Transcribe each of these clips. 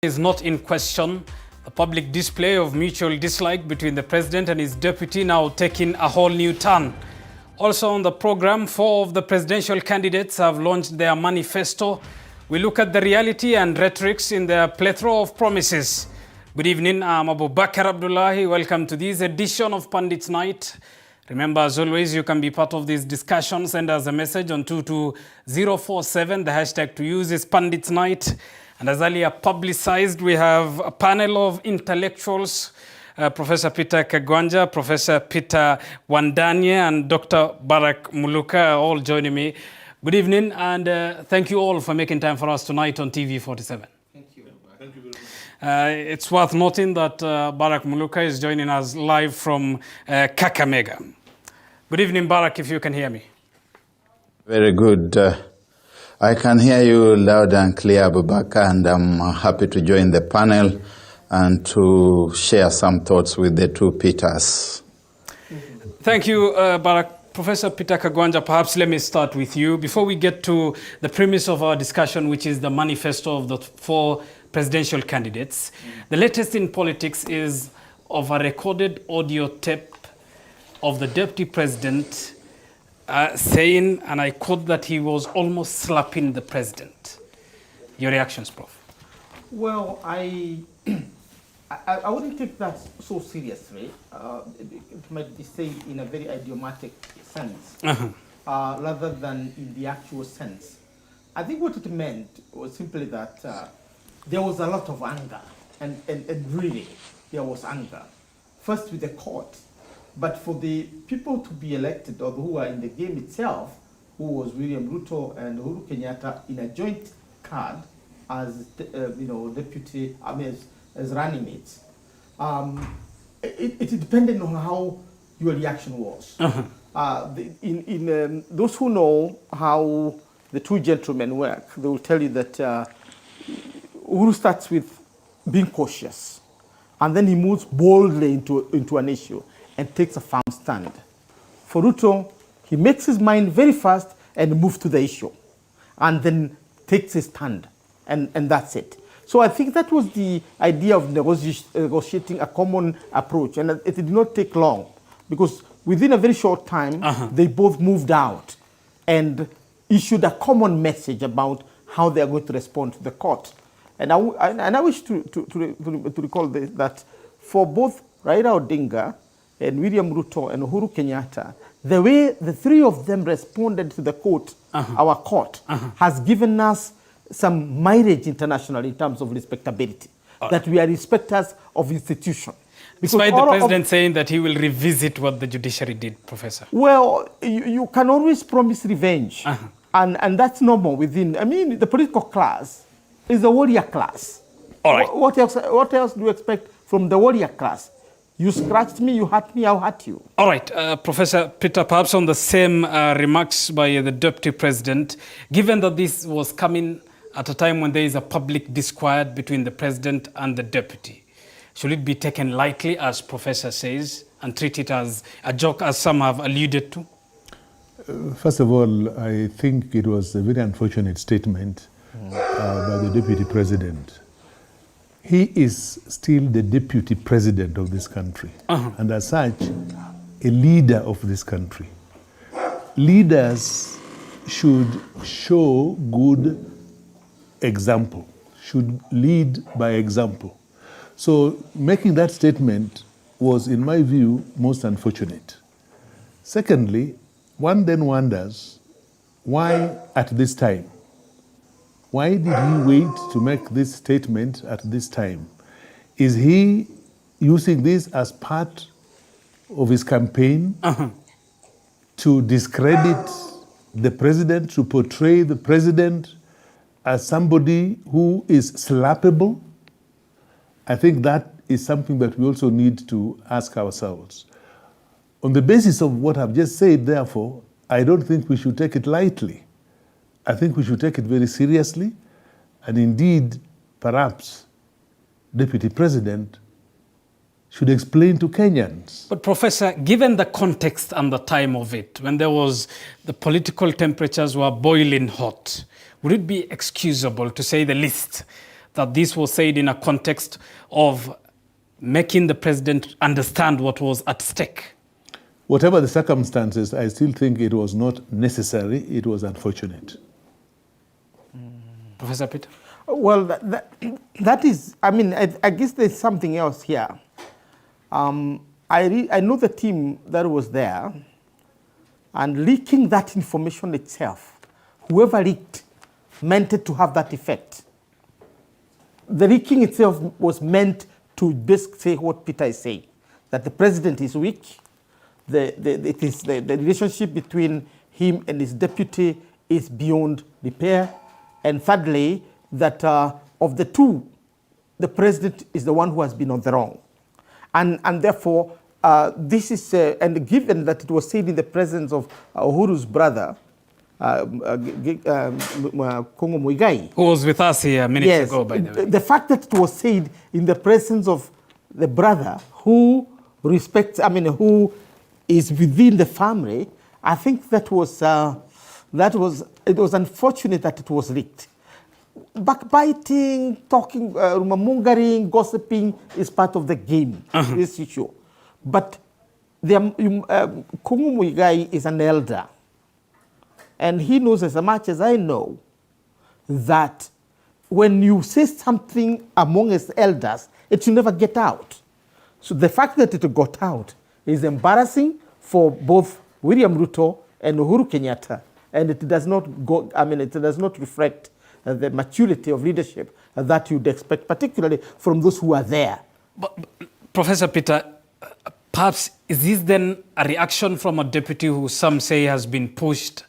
Is not in question. The public display of mutual dislike between the president and his deputy now taking a whole new turn. Also on the program, 4 of the presidential candidates have launched their manifesto. We look at the reality and rhetorics in their plethora of promises. Good evening, I'm Abubakar Abdullahi. Welcome to this edition of Pundits Night. Remember, as always, you can be part of these discussions. Send us a message on 22047. The hashtag to use is Pundits Night. And as earlier publicized, we have a panel of intellectuals, Professor Peter Kagwanja, Professor Peter Wandanye, and Dr. Barak Muluka all joining me. Good evening, and thank you all for making time for us tonight on TV47. Thank you. Thank you very much. It's worth noting that Barak Muluka is joining us live from Kakamega. Good evening, Barak, if you can hear me. Very good. I can hear you loud and clear, Abubakar, and I'm happy to join the panel and to share some thoughts with the two Peters. Thank you, Barak. Professor Peter Kagwanja, perhaps let me start with you. Before we get to the premise of our discussion, which is the manifesto of the 4 presidential candidates, the latest in politics is of a recorded audio tape of the deputy president saying, and I quote, that he was almost slapping the president. Your reactions, Prof? Well, I wouldn't take that so seriously. It might be said in a very idiomatic sense, rather than in the actual sense. I think what it meant was simply that there was a lot of anger, and really there was anger. First with the court, but for the people to be elected, or who are in the game itself, who was William Ruto and Uhuru Kenyatta in a joint card as deputy, as running mates, it depended on how your reaction was. Those who know how the two gentlemen work, they will tell you that Uhuru starts with being cautious, and then he moves boldly into an issue and takes a firm stand. For Ruto, he makes his mind very fast and moves to the issue, and then takes his stand, and that's it. So I think that was the idea of negotiating a common approach, and it did not take long, because within a very short time, they both moved out and issued a common message about how they are going to respond to the court. And I wish to recall that for both Raila Odinga and William Ruto and Uhuru Kenyatta, the way the 3 of them responded to the court, our court, has given us some mileage internationally in terms of respectability, that we are respecters of institution. Despite the president saying that he will revisit what the judiciary did, Professor. Well, you can always promise revenge, and that's normal within, the political class is a warrior class. All right. What else do you expect from the warrior class? You scratched me, you hurt me, I'll hurt you. All right, Professor Peter, perhaps on the same remarks by the deputy president, given that this was coming at a time when there is a public disquiet between the president and the deputy, should it be taken lightly, as Professor says, and treat it as a joke, as some have alluded to? First of all, I think it was a very unfortunate statement by the deputy president. He is still the deputy president of this country, and as such, a leader of this country. Leaders should show good example, should lead by example. So making that statement was, in my view, most unfortunate. Secondly, one then wonders, why at this time? Why did he wait to make this statement at this time? Is he using this as part of his campaign to discredit the president, to portray the president as somebody who is slappable? I think that is something that we also need to ask ourselves. On the basis of what I've just said, therefore, I don't think we should take it lightly. I think we should take it very seriously, and indeed, perhaps, Deputy President should explain to Kenyans. But Professor, given the context and the time of it, when the political temperatures were boiling hot, would it be excusable, to say the least, that this was said in a context of making the president understand what was at stake? Whatever the circumstances, I still think it was not necessary. It was unfortunate. Professor Peter? Well, that is, I mean, I guess there's something else here. I know the team that was there, and leaking that information itself, whoever leaked meant it to have that effect. The leaking itself was meant to basically say what Peter is saying, that the president is weak, the relationship between him and his deputy is beyond repair, and thirdly, that of the two, the president is the one who has been on the wrong. And therefore, this is, and given that it was said in the presence of Uhuru's brother, Kongo Muigai, Who was with us here minutes ago, by the way. The fact that it was said in the presence of the brother who respects, I mean, who is within the family, I think it was unfortunate that it was leaked. Backbiting, talking, rumor-mongering, gossiping is part of the game, this issue. But Kongo Muigai is an elder. And he knows as much as I know that when you say something among his elders, it should never get out. So the fact that it got out is embarrassing for both William Ruto and Uhuru Kenyatta. And it does not go, I mean, it does not reflect the maturity of leadership that you'd expect, particularly from those who are there. But Professor Peter, perhaps is this then a reaction from a deputy who some say has been pushed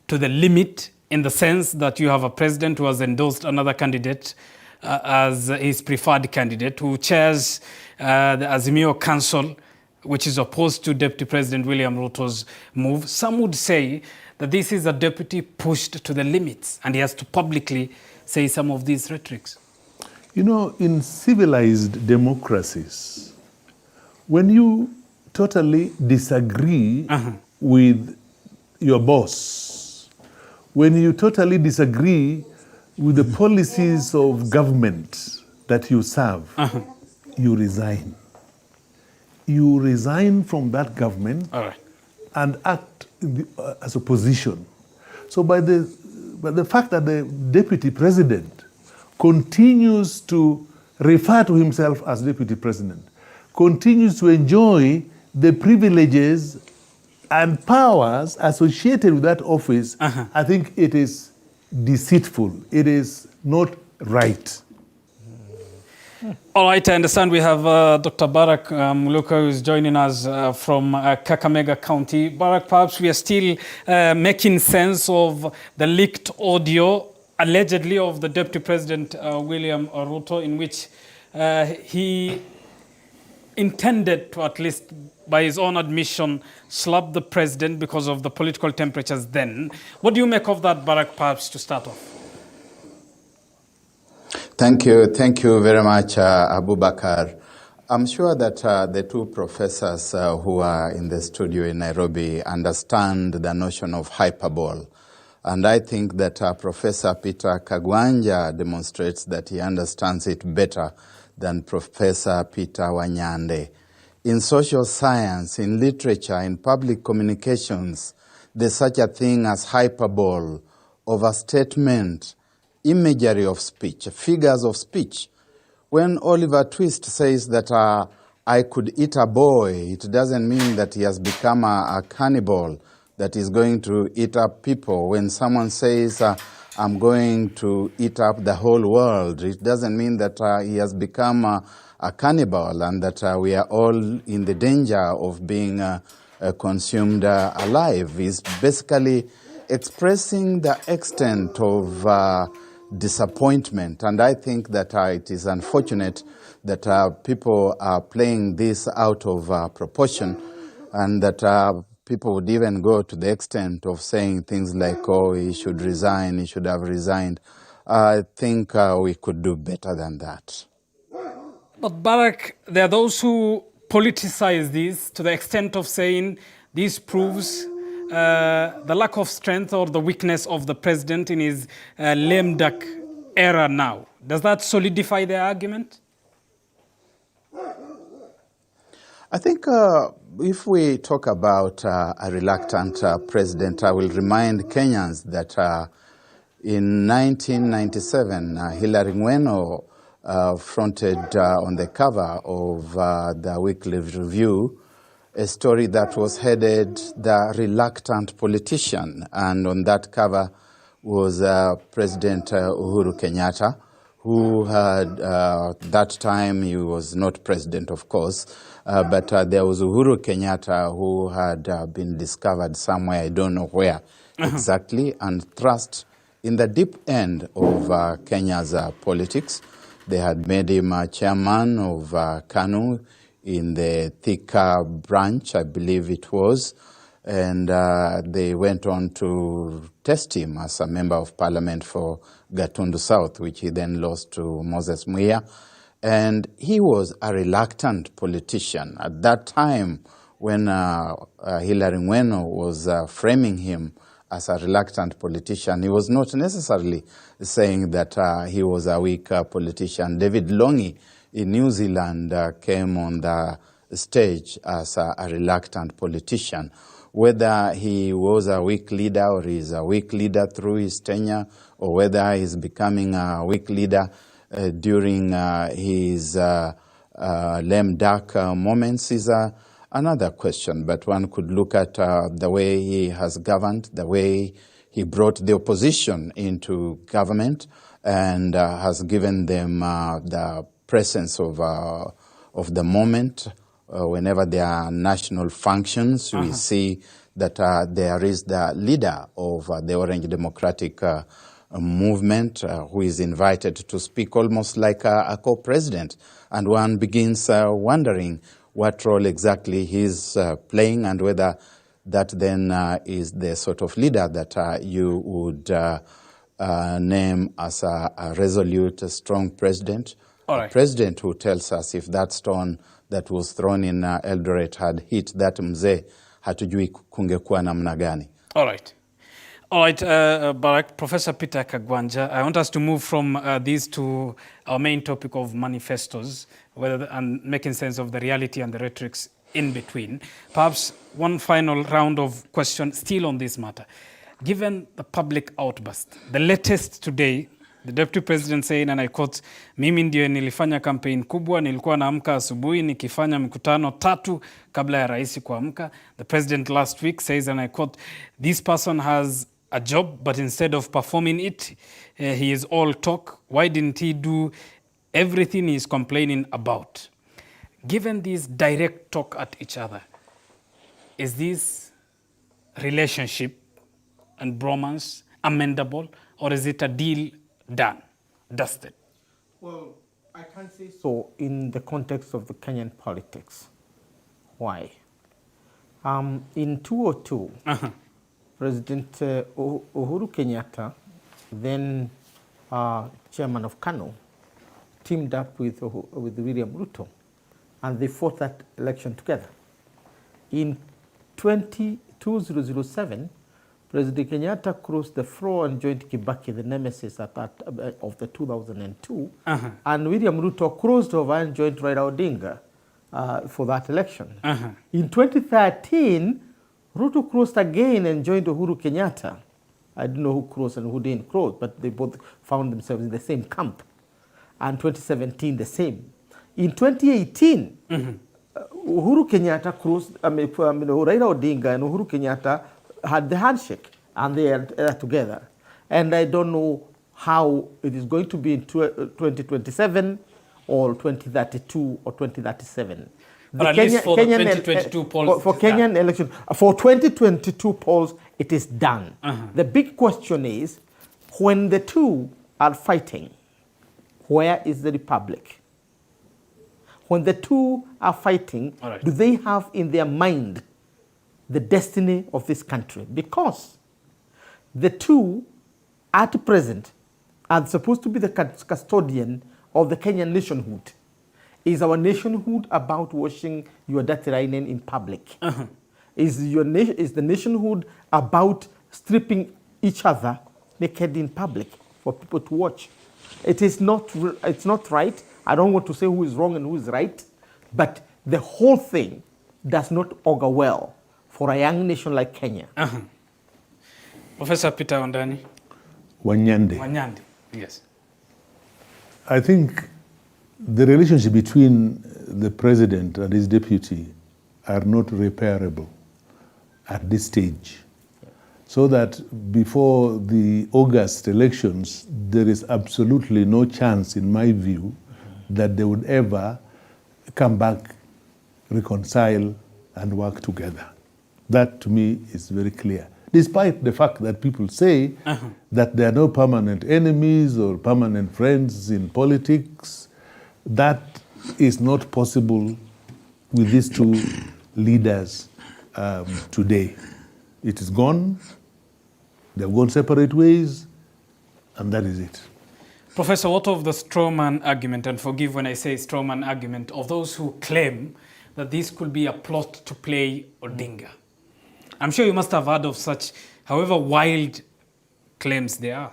to the limit, in the sense that you have a president who has endorsed another candidate as his preferred candidate, who chairs the Azimio Council, which is opposed to Deputy President William Ruto's move? Some would say that this is a deputy pushed to the limits, and he has to publicly say some of these rhetorics. You know, in civilized democracies, when you totally disagree with your boss, when you totally disagree with the policies of government that you serve, you resign. You resign from that government and act as opposition. So by the fact that the deputy president continues to refer to himself as deputy president, continues to enjoy the privileges and powers associated with that office, I think it is deceitful. It is not right. All right, I understand we have Dr. Barak Muluka, who is joining us from Kakamega County. Barak, perhaps we are still making sense of the leaked audio, allegedly, of the Deputy President William Ruto, in which he intended to, at least by his own admission, slap the president because of the political temperatures then. What do you make of that, Barak, perhaps to start off? Thank you very much, Abubakar. I'm sure that the two professors who are in the studio in Nairobi understand the notion of hyperbole. And I think that Professor Peter Kagwanja demonstrates that he understands it better than Professor Peter Wanyande. In social science, in literature, in public communications, there's such a thing as hyperbole, overstatement, imagery of speech, figures of speech. When Oliver Twist says that I could eat a boy, it doesn't mean that he has become a cannibal that is going to eat up people. When someone says, I'm going to eat up the whole world, it doesn't mean that he has become a cannibal and that we are all in the danger of being consumed alive. He's basically expressing the extent of disappointment. And I think that it is unfortunate that people are playing this out of proportion, and that people would even go to the extent of saying things like, oh, he should resign, he should have resigned. I think we could do better than that. But Barak, there are those who politicize this to the extent of saying this proves the lack of strength or the weakness of the president in his lame duck era now. Does that solidify their argument? I think if we talk about a reluctant president, I will remind Kenyans that in 1997, Hilary Ngweno fronted on the cover of the Weekly Review a story that was headed "The Reluctant Politician," and on that cover was President Uhuru Kenyatta, who had, that time he was not president, of course, but there was Uhuru Kenyatta who had been discovered somewhere, I don't know where exactly, and thrust in the deep end of Kenya's politics. They had made him chairman of KANU in the Thika branch, I believe it was, and they went on to test him as a member of parliament for Gatundu South, which he then lost to Moses Muya. And he was a reluctant politician. At that time, when Hilary Ngweno was framing him as a reluctant politician, he was not necessarily saying that he was a weak politician. David Longi in New Zealand came on the stage as a reluctant politician. Whether he was a weak leader or is a weak leader through his tenure, or whether he's becoming a weak leader during his lame duck moments is another question. But one could look at the way he has governed, the way he brought the opposition into government and has given them the presence of the moment. Whenever there are national functions, we see that there is the leader of the Orange Democratic movement who is invited to speak almost like a co-president. And one begins wondering what role exactly he's playing and whether that then is the sort of leader that you would name as a resolute, strong president. A president who tells us if that stone that was thrown in Eldoret had hit that mzee, hatujui kungekuwa namna gani. All right. All right, Barack, Professor Peter Kagwanja, I want us to move from these to our main topic of manifestos, and making sense of the reality and the rhetorics in between. Perhaps one final round of questions still on this matter. Given the public outburst, the latest today, the Deputy President saying, and I quote, mimi ndio nilifanya campaign kubwa, nilikuwa naamka asubuhi nikifanya mikutano 3 kabla ya rais kuamka. The President last week says, and I quote, this person has a job, but instead of performing it, he is all talk. Why didn't he do everything he's complaining about? Given this direct talk at each other, is this relationship and bromance amendable, or is it a deal done, dusted? Well, I can't say so in the context of the Kenyan politics. Why? In 2002, President Uhuru Kenyatta, then chairman of KANU, teamed up with William Ruto, and they fought that election together. In 2007, President Kenyatta crossed the floor and joined Kibaki, the nemesis of the 2002, and William Ruto crossed over and joined Raila Odinga for that election. In 2013, Ruto crossed again and joined Uhuru Kenyatta. I don't know who crossed and who didn't cross, but they both found themselves in the same camp. And 2017, the same. In 2018, Uhuru Kenyatta crossed, Raila Odinga and Uhuru Kenyatta had the handshake, and they are together. And I don't know how it is going to be in 2027 or 2032 or 2037. But at least for Kenyan, the 2022 polls. For Kenyan election, for 2022 polls, it is done. The big question is, when the two are fighting, where is the republic? When the two are fighting, do they have in their mind the destiny of this country? Because the two, at present, are supposed to be the custodian of the Kenyan nationhood. Is our nationhood about washing your dirty linen in public? Is the nationhood about stripping each other naked in public? for people to watch. It's not right. I don't want to say who is wrong and who is right, but the whole thing does not augur well for a young nation like Kenya. Professor Peter Ondani. Wanyande. Yes. I think the relationship between the president and his deputy are not repairable at this stage. So that before the August elections, there is absolutely no chance, in my view, that they would ever come back, reconcile, and work together. That, to me, is very clear. Despite the fact that people say that there are no permanent enemies or permanent friends in politics, that is not possible with these two leaders today. It is gone. They've gone separate ways, and that is it. Professor, what of the strawman argument, and forgive when I say strawman argument, of those who claim that this could be a plot to play Odinga? I'm sure you must have heard of such, however wild claims they are.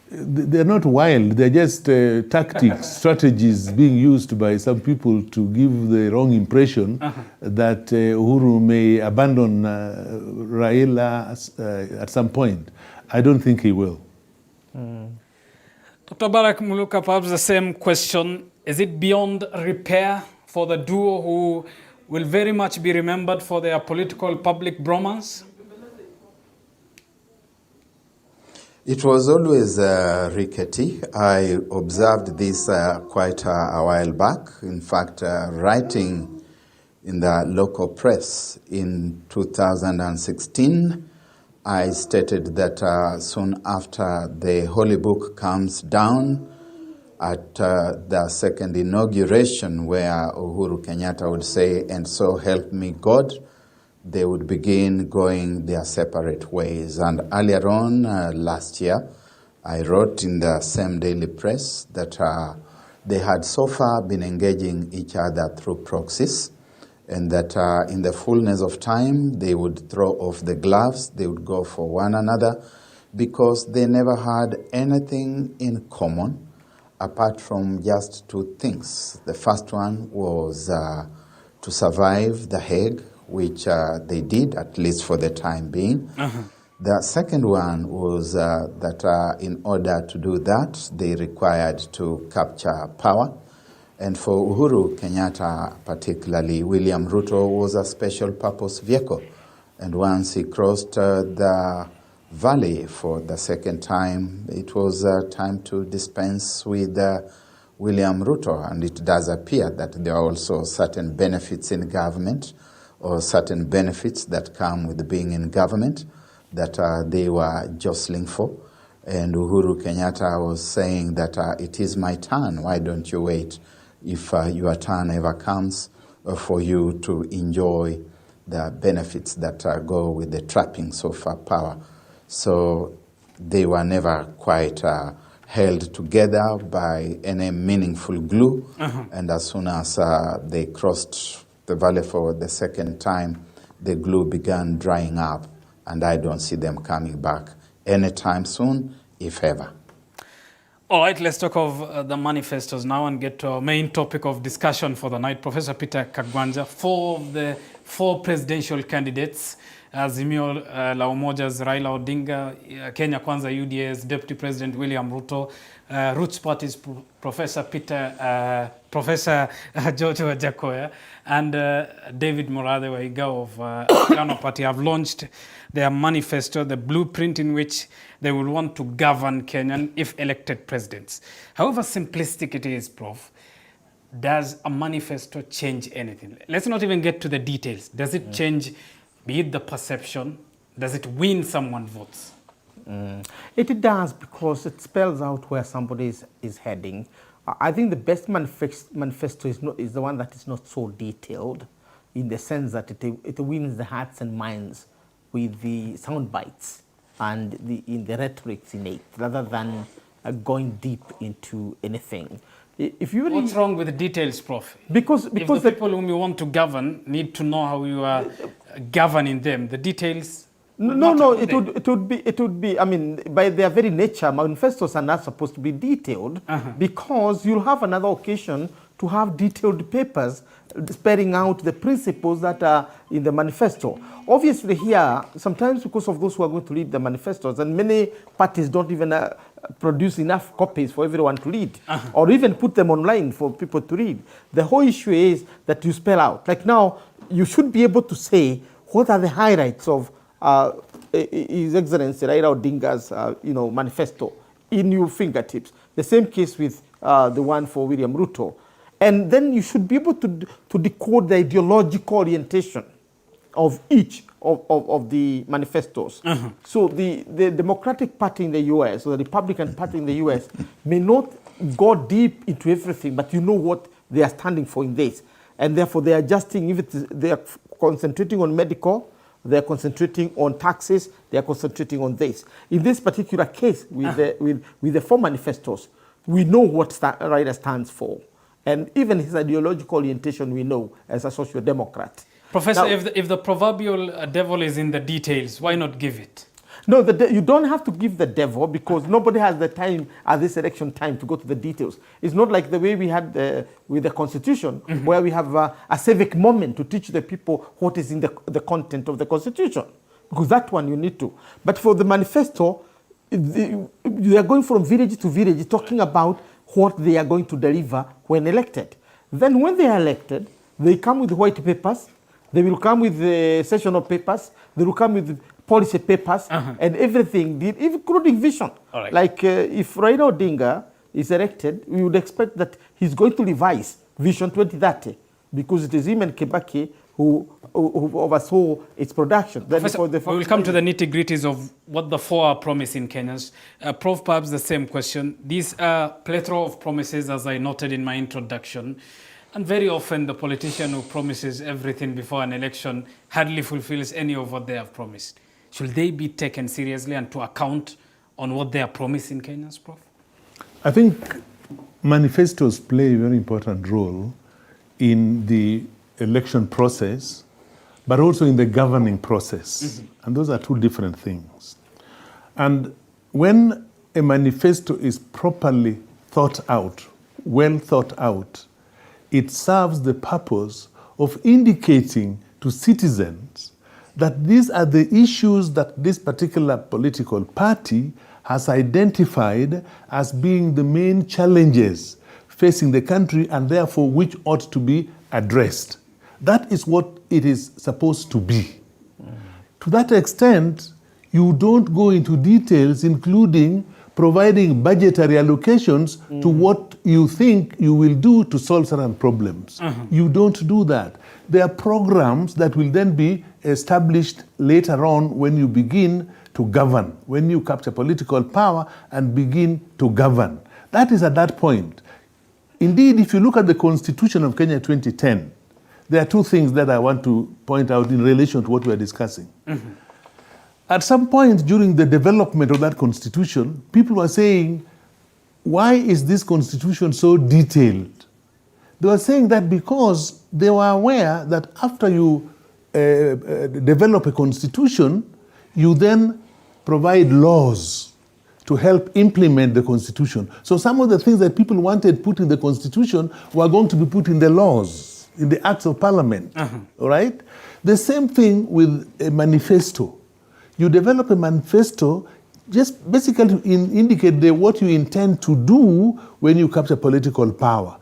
They're not wild, they're just tactics, strategies being used by some people to give the wrong impression that Uhuru may abandon Raila at some point. I don't think he will. Dr. Barak Muluka, perhaps the same question. Is it beyond repair for the duo who will very much be remembered for their political public bromance? It was always rickety. I observed this quite a while back. In fact, writing in the local press in 2016, I stated that soon after the Holy Book comes down at the second inauguration, where Uhuru Kenyatta would say, "And so help me God," they would begin going their separate ways. And earlier on, last year, I wrote in the same daily press that they had so far been engaging each other through proxies, and that in the fullness of time, they would throw off the gloves, they would go for one another, because they never had anything in common apart from just two things. The first one was to survive the Hague, which they did, at least for the time being. The second one was that in order to do that, they required to capture power. And for Uhuru Kenyatta particularly, William Ruto was a special purpose vehicle. And once he crossed the valley for the second time, it was time to dispense with William Ruto. And it does appear that there are also certain benefits in government, or certain benefits that come with being in government, that they were jostling for. And Uhuru Kenyatta was saying that it is my turn, why don't you wait if your turn ever comes for you to enjoy the benefits that go with the trappings of power. So they were never quite held together by any meaningful glue. And as soon as they crossed the valley for the second time, the glue began drying up, and I don't see them coming back anytime soon, if ever. All right, let's talk of the manifestos now and get to our main topic of discussion for the night. Professor Peter Kagwanja, four presidential candidates, Azimio la Umoja's Raila Odinga, Kenya Kwanza UDA's Deputy President William Ruto, Roots Party's Professor George Wajackoya, and David Murathe Waiga of Ghana Party have launched their manifesto, the blueprint in which they will want to govern Kenyan if elected presidents. However simplistic it is, Prof, does a manifesto change anything? Let's not even get to the details. Does it change, be it the perception? Does it win someone votes? It does, because it spells out where somebody is heading. I think the best manifesto is the one that is not so detailed, in the sense that it wins the hearts and minds with the sound bites and in the rhetorics in it, rather than going deep into anything. If you really, what's wrong with the details, Prof? Because if the people whom you want to govern need to know how you are governing them, the details No, it would be, I mean, by their very nature, manifestos are not supposed to be detailed because you'll have another occasion to have detailed papers spelling out the principles that are in the manifesto. Obviously here, sometimes because of those who are going to read the manifestos, and many parties don't even produce enough copies for everyone to read, or even put them online for people to read. The whole issue is that you spell out. Like now, you should be able to say what are the highlights of His Excellency Raila Odinga's manifesto in your fingertips. The same case with the one for William Ruto. And then you should be able to decode the ideological orientation of each of the manifestos. So the Democratic Party in the US, or the Republican Party in the US, may not go deep into everything, but you know what they are standing for in this. And therefore they are adjusting, if they are concentrating on medical, they are concentrating on taxes, they are concentrating on this. In this particular case, with the four manifestos, we know what Raila stands for. And even his ideological orientation we know as a social democrat. Professor, now, if the proverbial devil is in the details, why not give it? No, you don't have to give the devil because nobody has the time at this election time to go to the details. It's not like the way we had with the Constitution, where we have a civic moment to teach the people what is in the content of the Constitution. Because that one you need to. But for the manifesto, they are going from village to village talking about what they are going to deliver when elected. Then when they are elected, they come with white papers, they will come with the sessional papers, they will come with policy papers and everything, including vision. Right. Like if Raila Odinga is elected, we would expect that he's going to revise Vision 2030 because it is him and Kibaki who oversaw its production. Professor, we will come to the nitty-gritties of what the four are promising Kenyans. Prof, perhaps the same question. These are plethora of promises, as I noted in my introduction, and very often the politician who promises everything before an election hardly fulfills any of what they have promised. Should they be taken seriously and to account on what they are promising Kenyans, Prof? I think manifestos play a very important role in the election process, but also in the governing process. And those are two different things. And when a manifesto is properly thought out, well thought out, it serves the purpose of indicating to citizens that these are the issues that this particular political party has identified as being the main challenges facing the country and therefore which ought to be addressed. That is what it is supposed to be. To that extent, you don't go into details, including providing budgetary allocations to what you think you will do to solve certain problems. You don't do that. There are programs that will then be established later on when you begin to govern, when you capture political power and begin to govern. That is at that point. Indeed, if you look at the Constitution of Kenya 2010, there are two things that I want to point out in relation to what we are discussing. At some point during the development of that constitution, people were saying, why is this constitution so detailed? They were saying that because they were aware that after you develop a constitution, you then provide laws to help implement the constitution. So some of the things that people wanted put in the constitution were going to be put in the laws, in the acts of parliament, all right? The same thing with a manifesto. You develop a manifesto just basically to indicate what you intend to do when you capture political power.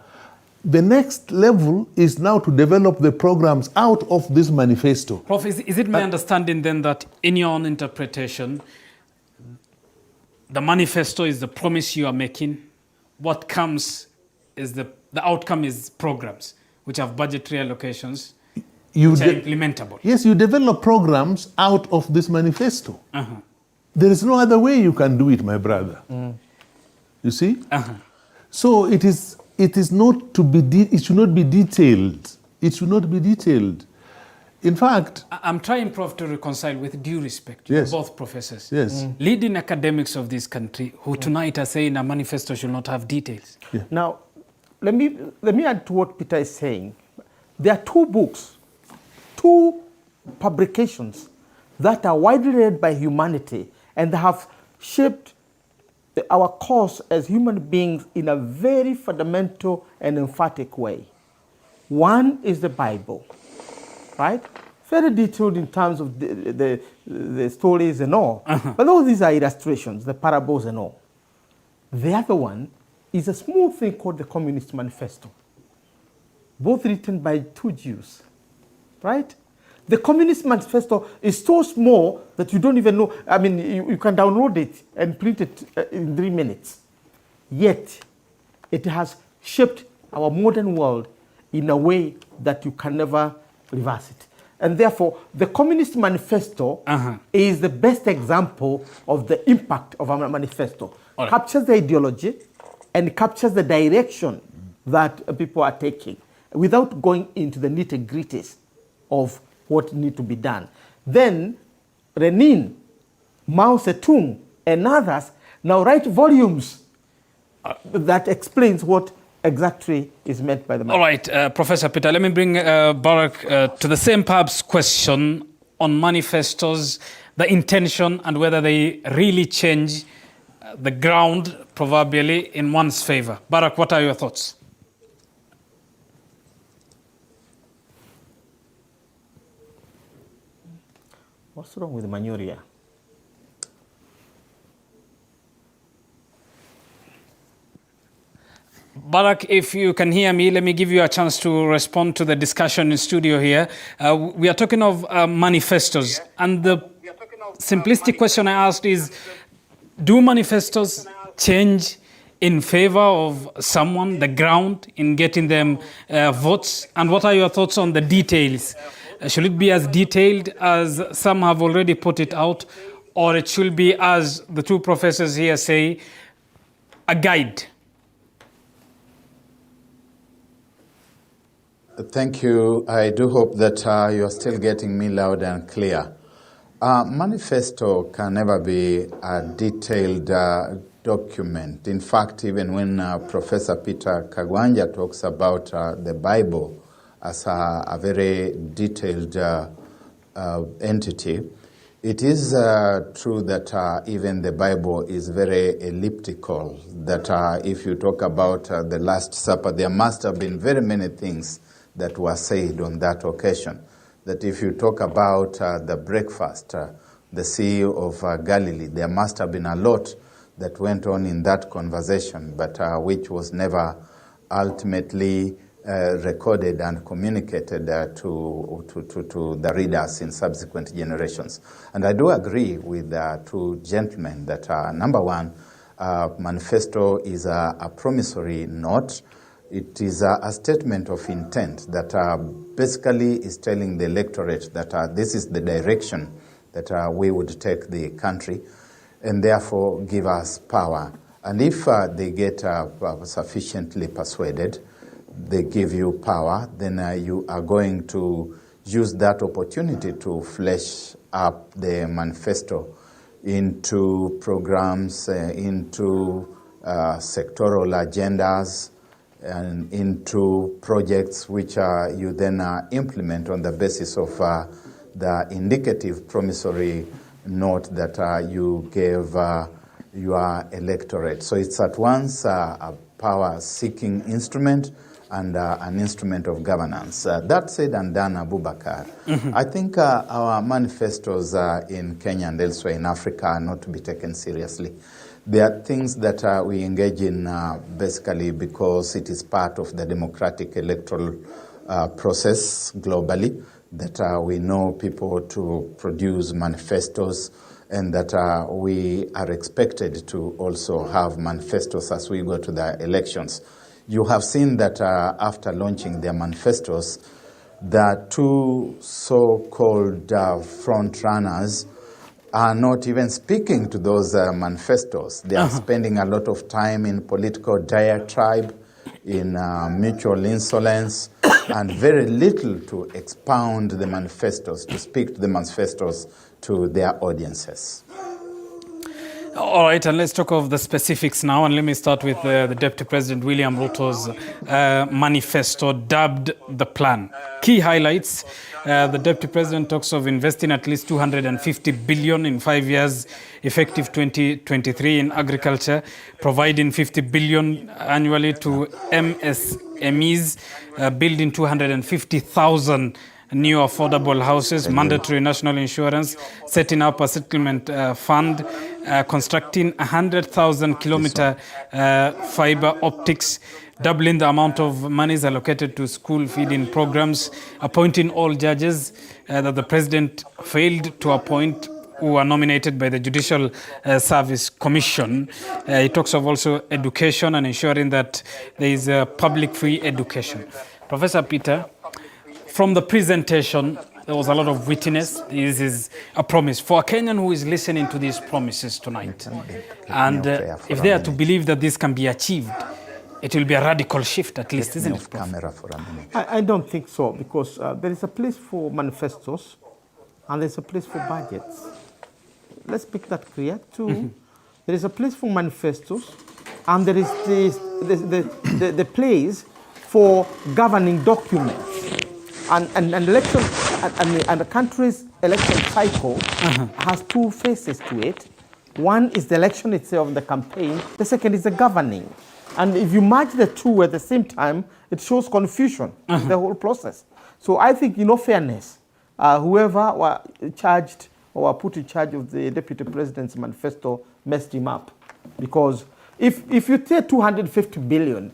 The next level is now to develop the programs out of this manifesto. Prof, is it my understanding then that in your own interpretation, the manifesto is the promise you are making, what comes is the outcome is programs, which have budgetary allocations, which are implementable? Yes, you develop programs out of this manifesto. There is no other way you can do it, my brother. You see? So it is not to be. It should not be detailed. It should not be detailed. In fact, I'm trying, Prof, to reconcile with due respect to both professors. Yes. Leading academics of this country who tonight are saying a manifesto should not have details. Now, let me add to what Peter is saying. There are two books, two publications that are widely read by humanity and have shaped our course as human beings in a very fundamental and emphatic way. One is the Bible, right? Very detailed in terms of the stories and all. But all these are illustrations, the parables and all. The other one is a small thing called the Communist Manifesto, both written by two Jews, right? The Communist Manifesto is so small that you don't even know. I mean, you can download it and print it in 3 minutes. Yet, it has shaped our modern world in a way that you can never reverse it. And therefore, the Communist Manifesto is the best example of the impact of a manifesto. Right. Captures the ideology and captures the direction that people are taking without going into the nitty-gritties of what needs to be done. Then, Lenin, Mao Zedong, and others now write volumes that explains what exactly is meant by the manifesto. All right, Professor Peter, let me bring Barak to the same perhaps question on manifestos, the intention and whether they really change the ground, proverbially, in one's favor. Barak, what are your thoughts? What's wrong with Manyuria? Barak, if you can hear me, let me give you a chance to respond to the discussion in studio here. We are talking of manifestos. And the simplistic question I asked is, do manifestos change in favor of someone, the ground, in getting them votes? And what are your thoughts on the details? Should it be as detailed as some have already put it out, or it should be, as the two professors here say, a guide? Thank you. I do hope that you are still getting me loud and clear. Manifesto can never be a detailed document. In fact, even when Professor Peter Kagwanja talks about the Bible as a very detailed entity, it is true that even the Bible is very elliptical, that if you talk about the Last Supper, there must have been very many things that were said on that occasion. That if you talk about the breakfast, the Sea of Galilee, there must have been a lot that went on in that conversation, but which was never ultimately recorded and communicated to the readers in subsequent generations. And I do agree with the two gentlemen that number one, manifesto is a promissory note. It is a statement of intent that basically is telling the electorate that this is the direction that we would take the country, and therefore give us power. And if they get sufficiently persuaded, they give you power, then you are going to use that opportunity to flesh up the manifesto into programs, into sectoral agendas, and into projects which you then implement on the basis of the indicative promissory note that you gave your electorate. So it's at once a power-seeking instrument and an instrument of governance. That said and done, Abubakar, I think our manifestos in Kenya and elsewhere in Africa are not to be taken seriously. There are things that we engage in basically because it is part of the democratic electoral process globally, that we know people to produce manifestos, and that we are expected to also have manifestos as we go to the elections. You have seen that after launching their manifestos, the two so-called front runners are not even speaking to those manifestos. They are spending a lot of time in political diatribe, in mutual insolence, and very little to expound the manifestos, to speak to the manifestos to their audiences. All right, and let's talk of the specifics now. And let me start with the Deputy President William Ruto's manifesto dubbed the plan. Key highlights, the Deputy President talks of investing at least 250 billion in 5 years, effective 2023 in agriculture, providing 50 billion annually to MSMEs, building 250,000 new affordable houses, mandatory national insurance, setting up a settlement fund, constructing 100,000 kilometer fiber optics, doubling the amount of monies allocated to school feeding programs, appointing all judges that the president failed to appoint who are nominated by the Judicial Service Commission. He talks of also education and ensuring that there is public free education. Professor Peter, from the presentation, there was a lot of wittiness. This is a promise for a Kenyan who is listening to these promises tonight. And if they are to believe that this can be achieved, it will be a radical shift at least, isn't it? I don't think so, because there is a place for manifestos and there's a place for budgets. Let's make that clear too. There is a place for manifestos and there is the place for governing documents. And election and the country's election cycle has two phases to it. One is the election itself, the campaign. The second is the governing. And if you merge the two at the same time, it shows confusion in the whole process. So I think, in all fairness, whoever were charged or were put in charge of the Deputy President's manifesto messed him up. Because if you take 250 billion,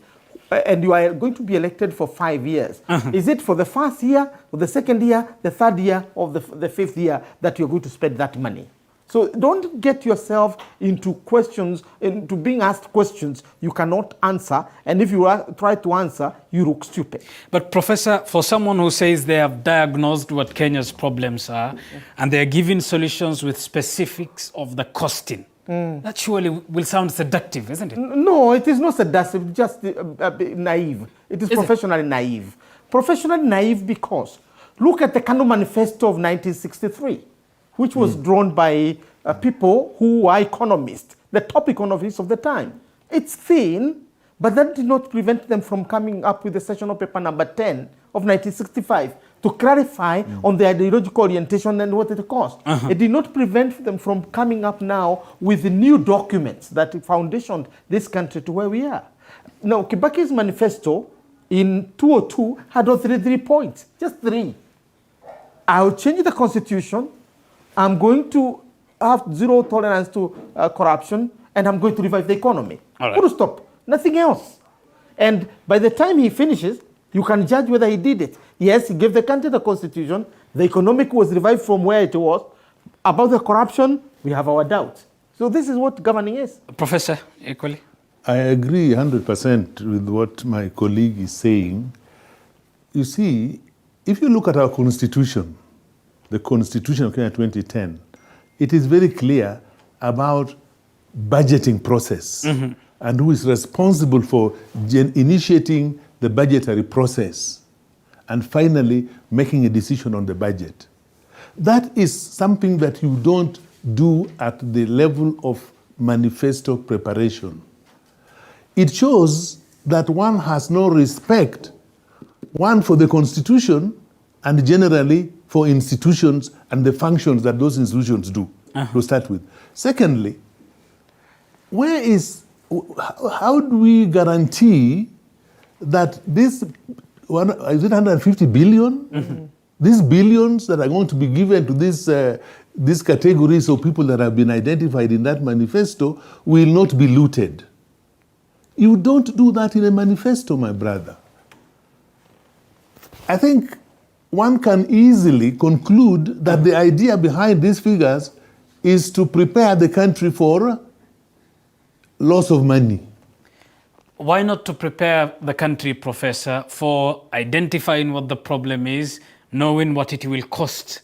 and you are going to be elected for 5 years. Is it for the first year, or the second year, the third year, or the fifth year that you're going to spend that money? So don't get yourself into questions, into being asked questions you cannot answer. And if you try to answer, you look stupid. But Professor, for someone who says they have diagnosed what Kenya's problems are, and they're giving solutions with specifics of the costing, that surely will sound seductive, isn't it? No, it is not seductive, just naive. It is professionally naive. Professionally naive because look at the Kano Manifesto of 1963, which was drawn by people who are economists, the top economists of the time. It's thin, but that did not prevent them from coming up with the sessional paper number 10 of 1965 to clarify on the ideological orientation and what it cost. It did not prevent them from coming up now with the new documents that foundationed this country to where we are. Now, Kibaki's manifesto in 2002 had all three points, just three. I'll change the constitution, I'm going to have zero tolerance to corruption, and I'm going to revive the economy. Full stop, nothing else. And by the time he finishes, you can judge whether he did it. Yes, he gave the country the constitution. The economic was revived from where it was. About the corruption, we have our doubts. So this is what governing is. Professor, equally? I agree 100% with what my colleague is saying. You see, if you look at our constitution, the Constitution of Kenya 2010, it is very clear about budgeting process and who is responsible for initiating the budgetary process, and finally making a decision on the budget. That is something that you don't do at the level of manifesto preparation. It shows that one has no respect, one, for the Constitution, and generally for institutions and the functions that those institutions do, to start with. Secondly, how do we guarantee that this 150 billion, these billions that are going to be given to these categories of people that have been identified in that manifesto will not be looted? You don't do that in a manifesto, my brother. I think one can easily conclude that the idea behind these figures is to prepare the country for loss of money. Why not to prepare the country, Professor, for identifying what the problem is, knowing what it will cost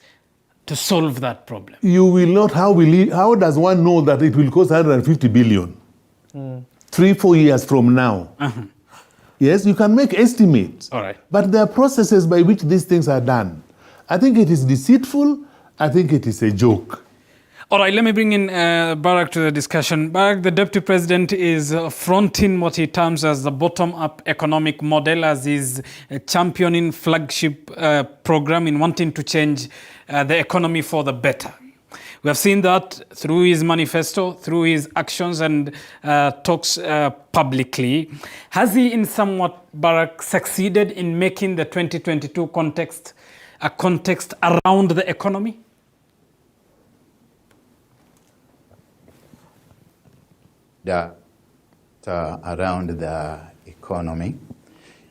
to solve that problem? You will not. How does one know that it will cost 150 billion? 3-4 years from now. Yes, you can make estimates. All right. But there are processes by which these things are done. I think it is deceitful. I think it is a joke. All right, let me bring in Barack to the discussion. Barack, the Deputy President is fronting what he terms as the bottom-up economic model, as he's championing flagship program in wanting to change the economy for the better. We have seen that through his manifesto, through his actions and talks publicly. Has he in somewhat, Barack, succeeded in making the 2022 context a context around the economy? Around the economy.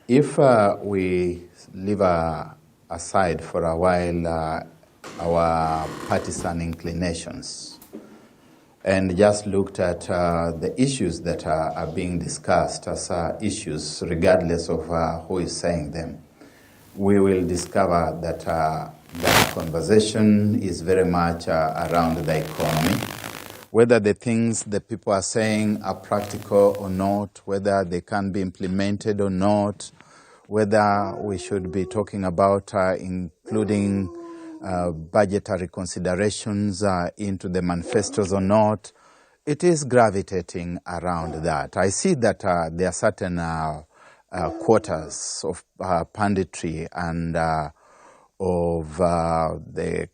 If we leave aside for a while our partisan inclinations and just looked at the issues that are being discussed as issues, regardless of who is saying them, we will discover that that conversation is very much around the economy. Whether the things that people are saying are practical or not, whether they can be implemented or not, whether we should be talking about including budgetary considerations into the manifestos or not, it is gravitating around that. I see that there are certain quarters of punditry and of the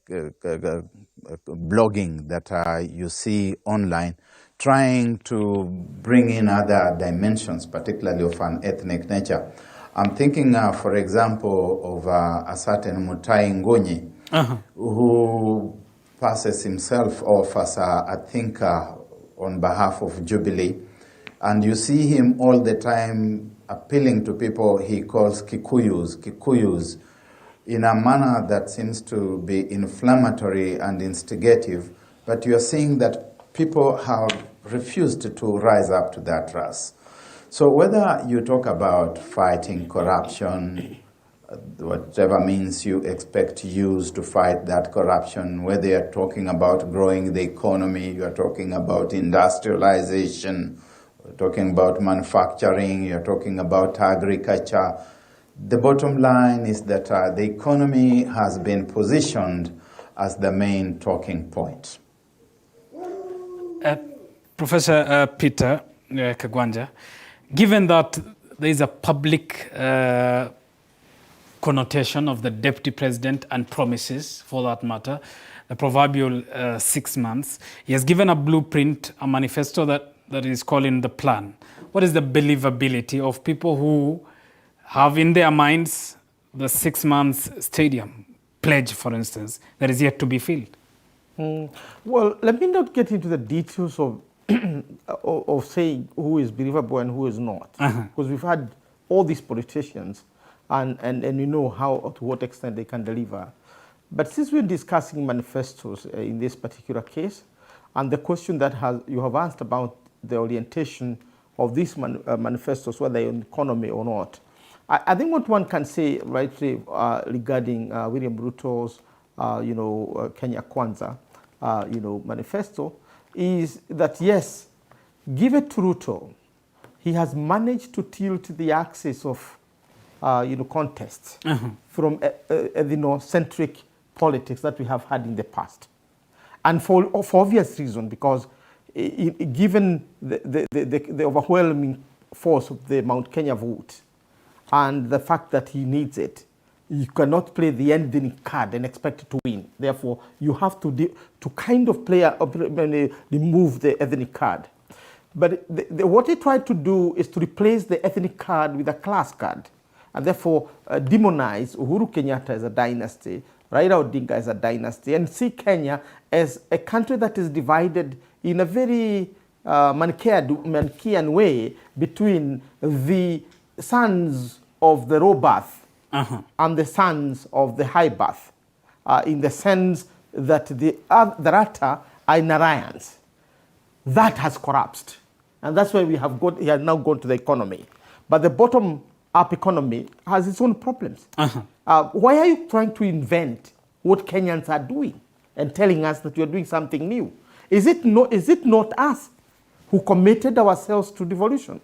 blogging that you see online, trying to bring in other dimensions, particularly of an ethnic nature. I'm thinking, for example, of a certain Mutai Ngonyi, who passes himself off as a thinker on behalf of Jubilee. And you see him all the time appealing to people he calls Kikuyus, in a manner that seems to be inflammatory and instigative, but you're seeing that people have refused to rise up to that task. So whether you talk about fighting corruption, whatever means you expect to use to fight that corruption, whether you're talking about growing the economy, you're talking about industrialization, you're talking about manufacturing, you're talking about agriculture, the bottom line is that the economy has been positioned as the main talking point. Professor Peter Kagwanja, given that there is a public connotation of the Deputy President and promises, for that matter, the proverbial 6 months, he has given a blueprint, a manifesto that is calling the plan. What is the believability of people who have in their minds the 6 months stadium pledge, for instance, that is yet to be filled? Well, let me not get into the details of of saying who is believable and who is not, because we've had all these politicians, and you know how, to what extent they can deliver. But since we're discussing manifestos in this particular case, and the question that you have asked about the orientation of these manifestos, whether they're in economy or not, I think what one can say rightly regarding William Ruto's, Kenya Kwanza, manifesto, is that yes, give it to Ruto, he has managed to tilt the axis of, contest from ethnocentric politics that we have had in the past, and for obvious reason, because given the overwhelming force of the Mount Kenya vote, and the fact that he needs it, you cannot play the ethnic card and expect to win. Therefore, you have to kind of remove the ethnic card. But what he tried to do is to replace the ethnic card with a class card, and therefore demonize Uhuru Kenyatta as a dynasty, Raila Odinga as a dynasty, and see Kenya as a country that is divided in a very Manichaean way between the sons of the low birth and the sons of the high birth, in the sense that the latter are Narayans. That has collapsed. And that's why we have now gone to the economy. But the bottom-up economy has its own problems. Why are you trying to invent what Kenyans are doing and telling us that you're doing something new? Is it not us who committed ourselves to devolution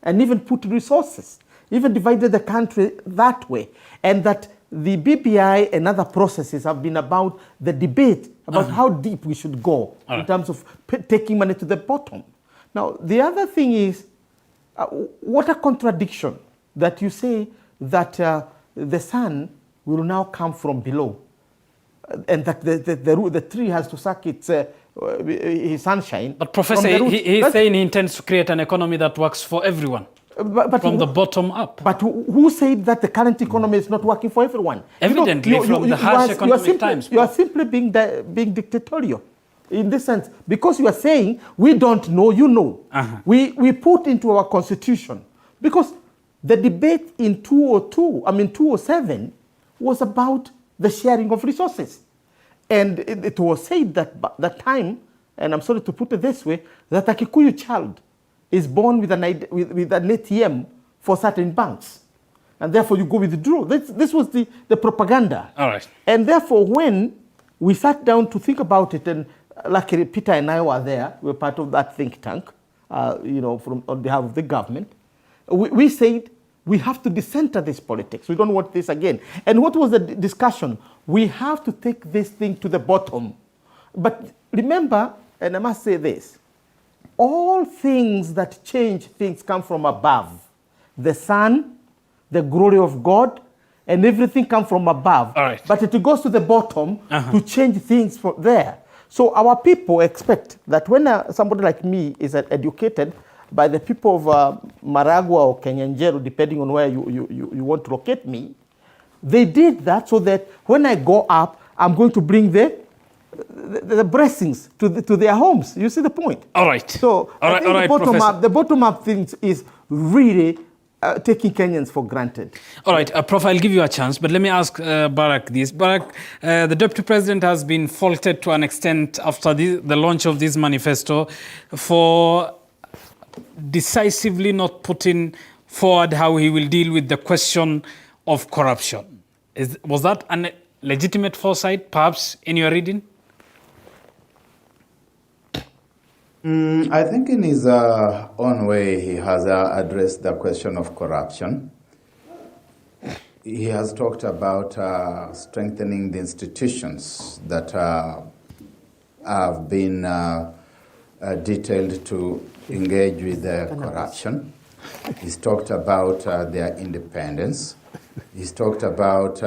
and even put resources, even divided the country that way, and that the BBI and other processes have been about the debate about how deep we should go in terms of taking money to the bottom. Now, the other thing is, what a contradiction that you say that the sun will now come from below, and that the tree has to suck its sunshine. But Professor, he's saying he intends to create an economy that works for everyone. But from the bottom up. But who said that the current economy is not working for everyone? Evidently, from the harsh economic times. You are simply being dictatorial in this sense, because you are saying we don't know, you know. We put into our constitution, because the debate in 2007 was about the sharing of resources. And it was said that by that time, and I'm sorry to put it this way, that a Kikuyu child is born with an ATM for certain banks. And therefore you go withdraw. This was the propaganda. All right. And therefore when we sat down to think about it, and luckily Peter and I were there, we were part of that think tank, on behalf of the government, we said we have to decenter this politics. We don't want this again. And what was the discussion? We have to take this thing to the bottom. But remember, and I must say this, all things that change things come from above. The sun, the glory of God, and everything come from above. All right. But it goes to the bottom to change things from there. So our people expect that when somebody like me is educated by the people of Maragua or Kenyanjero, depending on where you want to locate me, they did that so that when I go up, I'm going to bring the blessings to their homes. You see the point? All right. So I think the bottom-up thing is really taking Kenyans for granted. All right, Prof, I'll give you a chance, but let me ask Barack this. Barack, the Deputy President has been faulted to an extent after the launch of this manifesto for decisively not putting forward how he will deal with the question of corruption. Was that a legitimate foresight, perhaps, in your reading? I think in his own way, he has addressed the question of corruption. He has talked about strengthening the institutions that have been detailed to engage with corruption. He's talked about their independence. He's talked about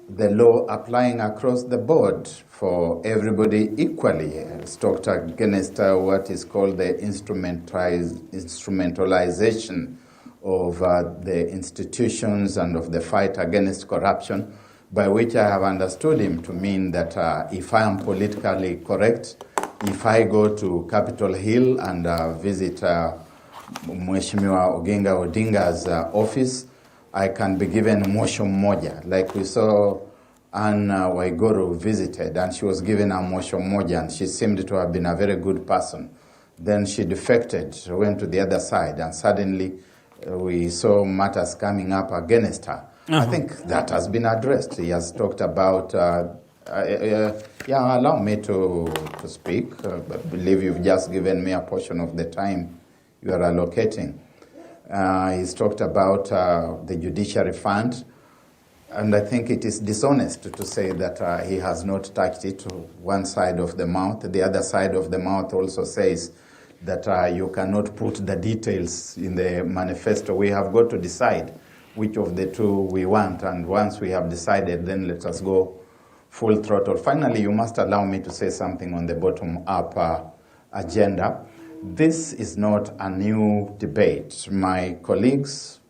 the law applying across the board for everybody equally. He's talked against what is called the instrumentalization of the institutions and of the fight against corruption, by which I have understood him to mean that if I am politically correct, if I go to Capitol Hill and visit Mheshimiwa Oginga Odinga's office, I can be given motion moja, like we saw Anne Waiguru visited, and she was given a motion moja, and she seemed to have been a very good person. Then she defected, went to the other side, and suddenly we saw matters coming up against her. I think that has been addressed. He has talked about, allow me to speak. I believe you've just given me a portion of the time you are allocating. He's talked about the judiciary fund, and I think it is dishonest to say that he has not touched it to one side of the mouth. The other side of the mouth also says that you cannot put the details in the manifesto. We have got to decide which of the two we want, and once we have decided, then let us go full throttle. Finally, you must allow me to say something on the bottom-up agenda. This is not a new debate. My colleagues,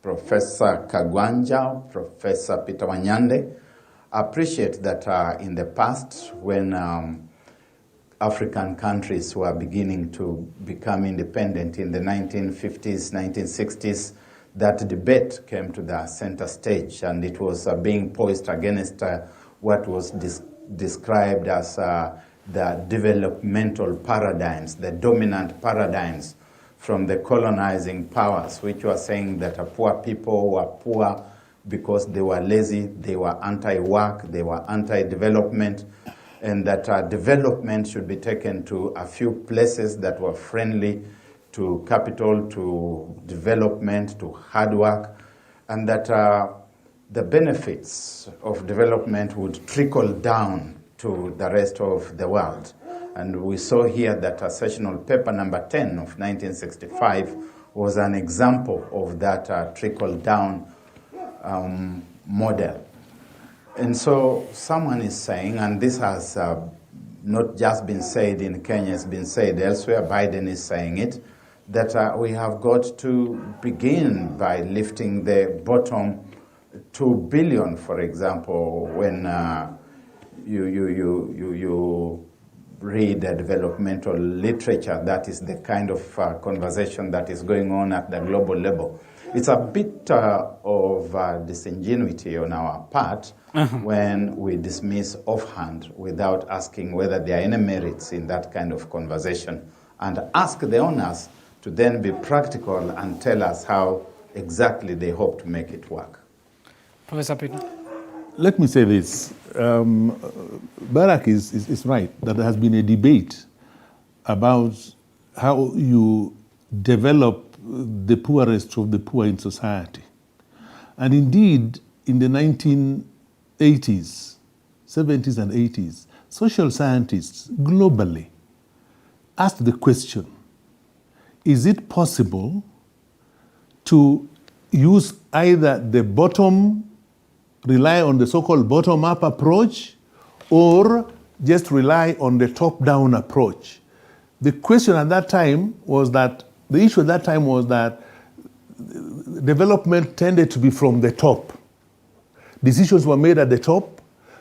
Professor Kagwanja, Professor Peter Wanyande, appreciate that in the past, when African countries were beginning to become independent in the 1950s, 1960s, that debate came to the center stage, and it was being poised against what was described as the developmental paradigms, the dominant paradigms from the colonizing powers, which were saying that poor people were poor because they were lazy, they were anti-work, they were anti-development, and that development should be taken to a few places that were friendly to capital, to development, to hard work, and that the benefits of development would trickle down to the rest of the world. And we saw here that a sessional paper number 10 of 1965 was an example of that trickle-down model. And so someone is saying, and this has not just been said in Kenya, it's been said elsewhere, Biden is saying it, that we have got to begin by lifting the bottom 2 billion, for example, when you read the developmental literature. That is the kind of conversation that is going on at the global level. It's a bit of disingenuity on our part when we dismiss offhand without asking whether there are any merits in that kind of conversation, and ask the owners to then be practical and tell us how exactly they hope to make it work. Professor Peter? Let me say this. Barack is right that there has been a debate about how you develop the poorest of the poor in society. And indeed, in the 1980s, 70s and 80s, social scientists globally asked the question, is it possible to use either the rely on the so-called bottom-up approach, or just rely on the top-down approach? The question at that time was that, the issue at that time was that development tended to be from the top. Decisions were made at the top,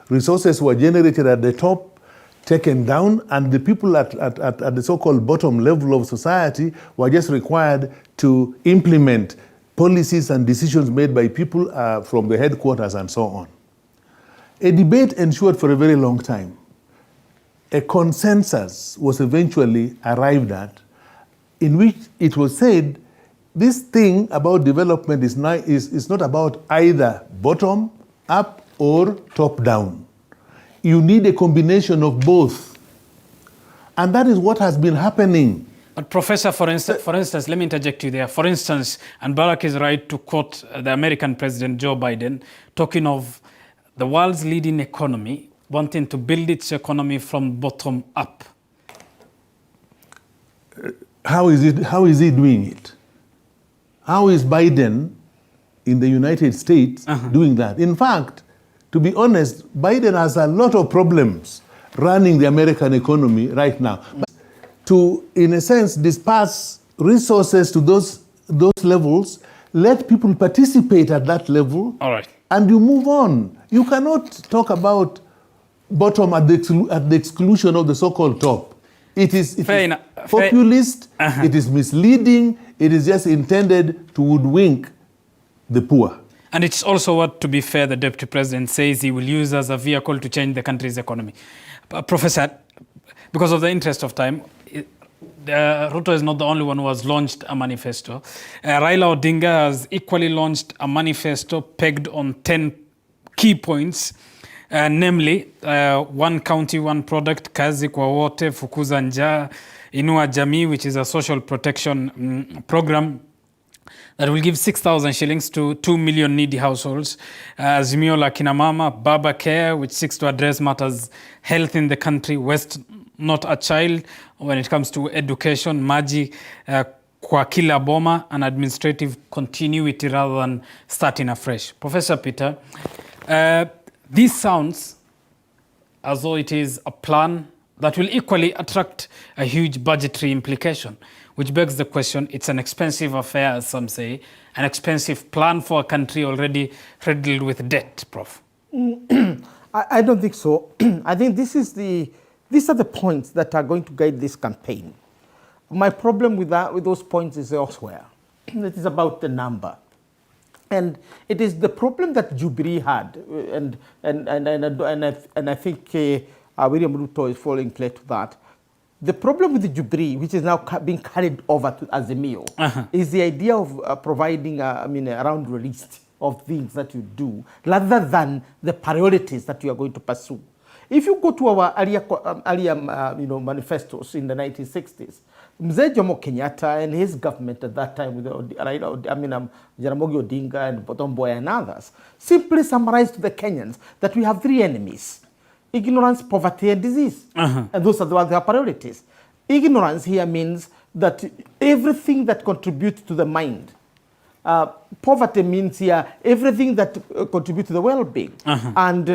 resources were generated at the top, taken down, and the people at the so-called bottom level of society were just required to implement policies and decisions made by people from the headquarters and so on. A debate ensued for a very long time. A consensus was eventually arrived at, in which it was said, this thing about development is not about either bottom up or top down. You need a combination of both. And that is what has been happening. But Professor, for instance, let me interject you there. For instance, and Barack is right to quote the American President Joe Biden, talking of the world's leading economy wanting to build its economy from bottom up. How is he doing it? How is Biden in the United States doing that? In fact, to be honest, Biden has a lot of problems running the American economy right now. To, in a sense, disperse resources to those levels, let people participate at that level, all right, and you move on. You cannot talk about bottom at the exclusion of the so-called top. It is populist, it is misleading, it is just intended to woodwink the poor. And it's also what, to be fair, the Deputy President says he will use as a vehicle to change the country's economy. Professor, because of the interest of time, Ruto is not the only one who has launched a manifesto. Raila Odinga has equally launched a manifesto pegged on 10 key points, namely, one county, one product, kazi kwa wote, fukuza njaa, inua jamii, which is a social protection program that will give 6,000 shillings to 2 million needy households. Azimio la kina mama, Baba Care, which seeks to address matters health in the country, West Not a Child, when it comes to education, Maji kwa kila boma, and administrative continuity rather than starting afresh. Professor Peter, this sounds as though it is a plan that will equally attract a huge budgetary implication, which begs the question, it's an expensive affair, as some say, an expensive plan for a country already riddled with debt, Prof. I don't think so. I think these are the points that are going to guide this campaign. My problem with those points is elsewhere. It is about the number. And it is the problem that Jubilee had, and I think William Ruto is falling prey to that. The problem with the Jubilee, which is now being carried over to Azimio, is the idea of providing a round list of things that you do, rather than the priorities that you are going to pursue. If you go to our earlier manifestos in the 1960s, Mzee Jomo Kenyatta and his government at that time with Raila, Jaramogi Odinga and Botomboy and others simply summarized to the Kenyans that we have three enemies: ignorance, poverty, and disease. And those are their priorities. Ignorance here means that everything that contributes to the mind. Poverty means here everything that contributes to the well-being. And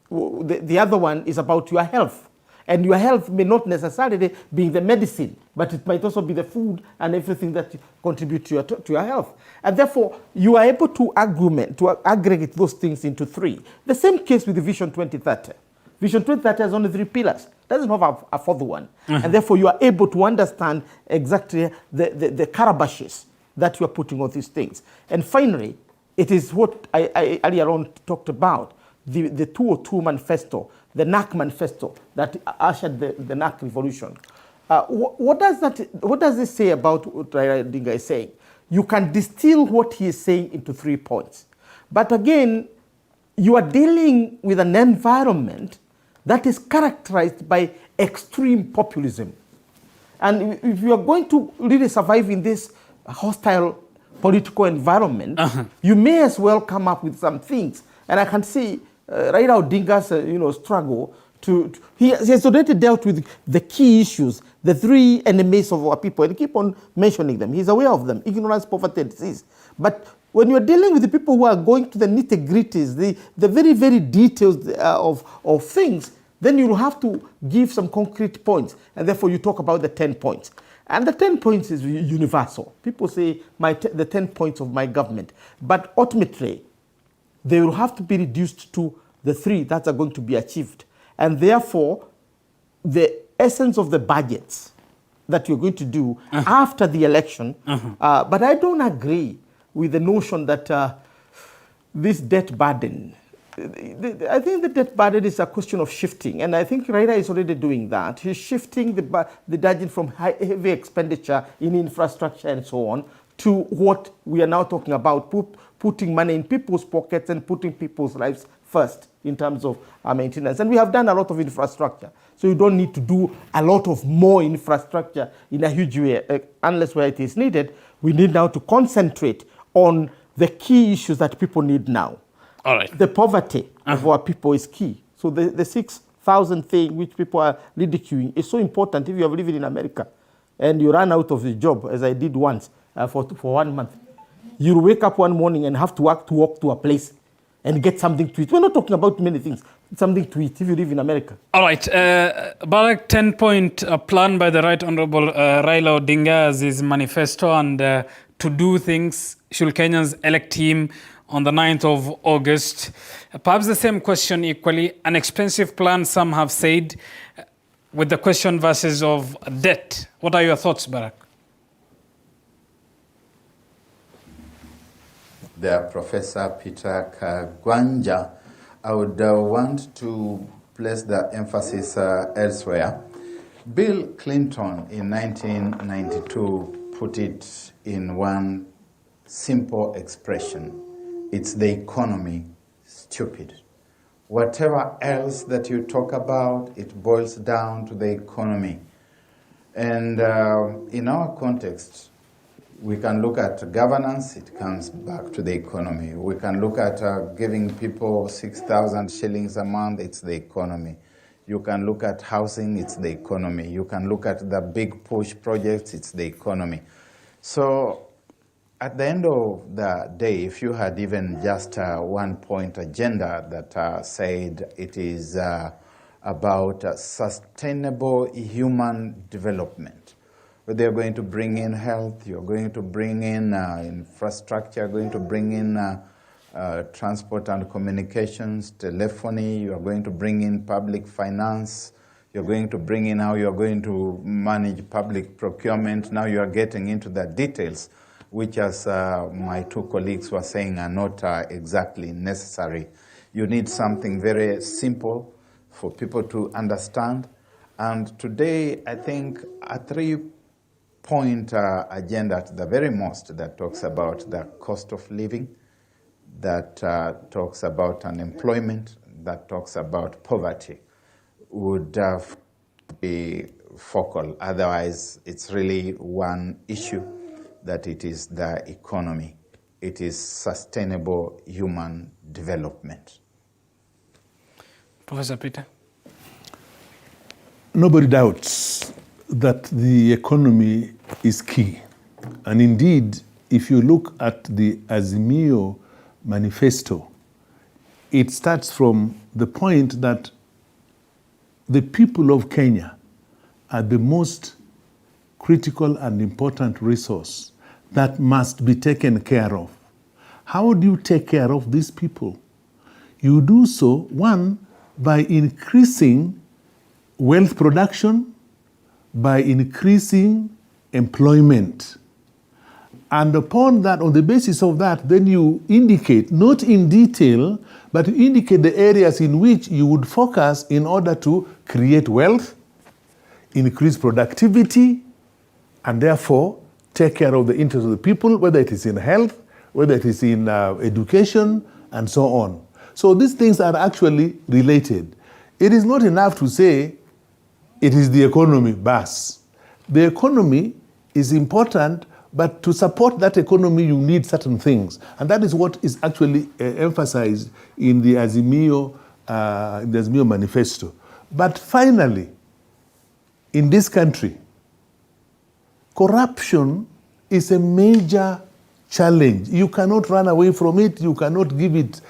the other one is about your health. And your health may not necessarily be the medicine, but it might also be the food and everything that contributes to your health. And therefore, you are able to aggregate those things into three. The same case with the Vision 2030. Vision 2030 has only three pillars. Doesn't have a fourth one. And therefore, you are able to understand exactly the carabashes that you are putting on these things. And finally, it is what I earlier on talked about, the 202 manifesto, the NAC manifesto that ushered the NAC revolution. What does this say about what Raila Odinga is saying? You can distill what he is saying into 3 points. But again, you are dealing with an environment that is characterized by extreme populism. And if you are going to really survive in this hostile political environment, you may as well come up with some things. And I can see Raila Odinga's struggle he has already dealt with the key issues, the three enemies of our people, and keep on mentioning them. He's aware of them: ignorance, poverty, and disease. But when you're dealing with the people who are going to the nitty-gritties, the very, very details of things, then you'll have to give some concrete points, and therefore you talk about the 10 points. And the 10 points is universal. People say the 10 points of my government. But ultimately, they will have to be reduced to the 3 that are going to be achieved. And therefore, the essence of the budgets that you're going to do after the election, but I don't agree with the notion that this debt burden, I think the debt burden is a question of shifting, and I think Raila is already doing that. He's shifting the budget from heavy expenditure in infrastructure and so on to what we are now talking about, putting money in people's pockets and putting people's lives first in terms of maintenance. And we have done a lot of infrastructure, so you don't need to do a lot of more infrastructure in a huge way, unless where it is needed. We need now to concentrate on the key issues that people need now. All right. The poverty of our people is key. So the 6,000 thing which people are ridiculing is so important. If you have lived in America and you run out of the job, as I did once for 1 month, you'll wake up one morning and have to walk to a place and get something to eat. We're not talking about many things. Something to eat if you live in America. All right. About 10-point plan by the Right Honorable Raila Odinga as his manifesto, and to do things should Kenyans elect him on the 9th of August. Perhaps the same question equally. An expensive plan, some have said, with the question versus of debt. What are your thoughts, Barack? There, Professor Peter Kagwanja, I would want to place the emphasis elsewhere. Bill Clinton in 1992 put it in one simple expression: it's the economy, stupid. Whatever else that you talk about, it boils down to the economy. And in our context, we can look at governance, it comes back to the economy. We can look at giving people 6,000 shillings a month, it's the economy. You can look at housing, it's the economy. You can look at the big push projects, it's the economy. So at the end of the day, if you had even just a one-point agenda that said it is about sustainable human development, but they're going to bring in health, you're going to bring in infrastructure, you're going to bring in transport and communications, telephony, you're going to bring in public finance, you're going to bring in how you're going to manage public procurement. Now you're getting into the details, which, as my two colleagues were saying, are not exactly necessary. You need something very simple for people to understand. And today, I think a 3-point agenda at the very most that talks about the cost of living, that talks about unemployment, that talks about poverty, would be focal. Otherwise, it's really one issue, that it is the economy. It is sustainable human development. Professor Peter? Nobody doubts that the economy is key. And indeed, if you look at the Azimio manifesto, it starts from the point that the people of Kenya are the most critical and important resource that must be taken care of. How do you take care of these people? You do so, one, by increasing wealth production, by increasing employment. And upon that, on the basis of that, then you indicate, not in detail, but you indicate the areas in which you would focus in order to create wealth, increase productivity, and therefore take care of the interests of the people, whether it is in health, whether it is in education, and so on. So these things are actually related. It is not enough to say it is the economy, bas. The economy is important, but to support that economy, you need certain things. And that is what is actually emphasized in the Azimio manifesto. But finally, in this country, corruption is a major challenge. You cannot run away from it. You cannot give it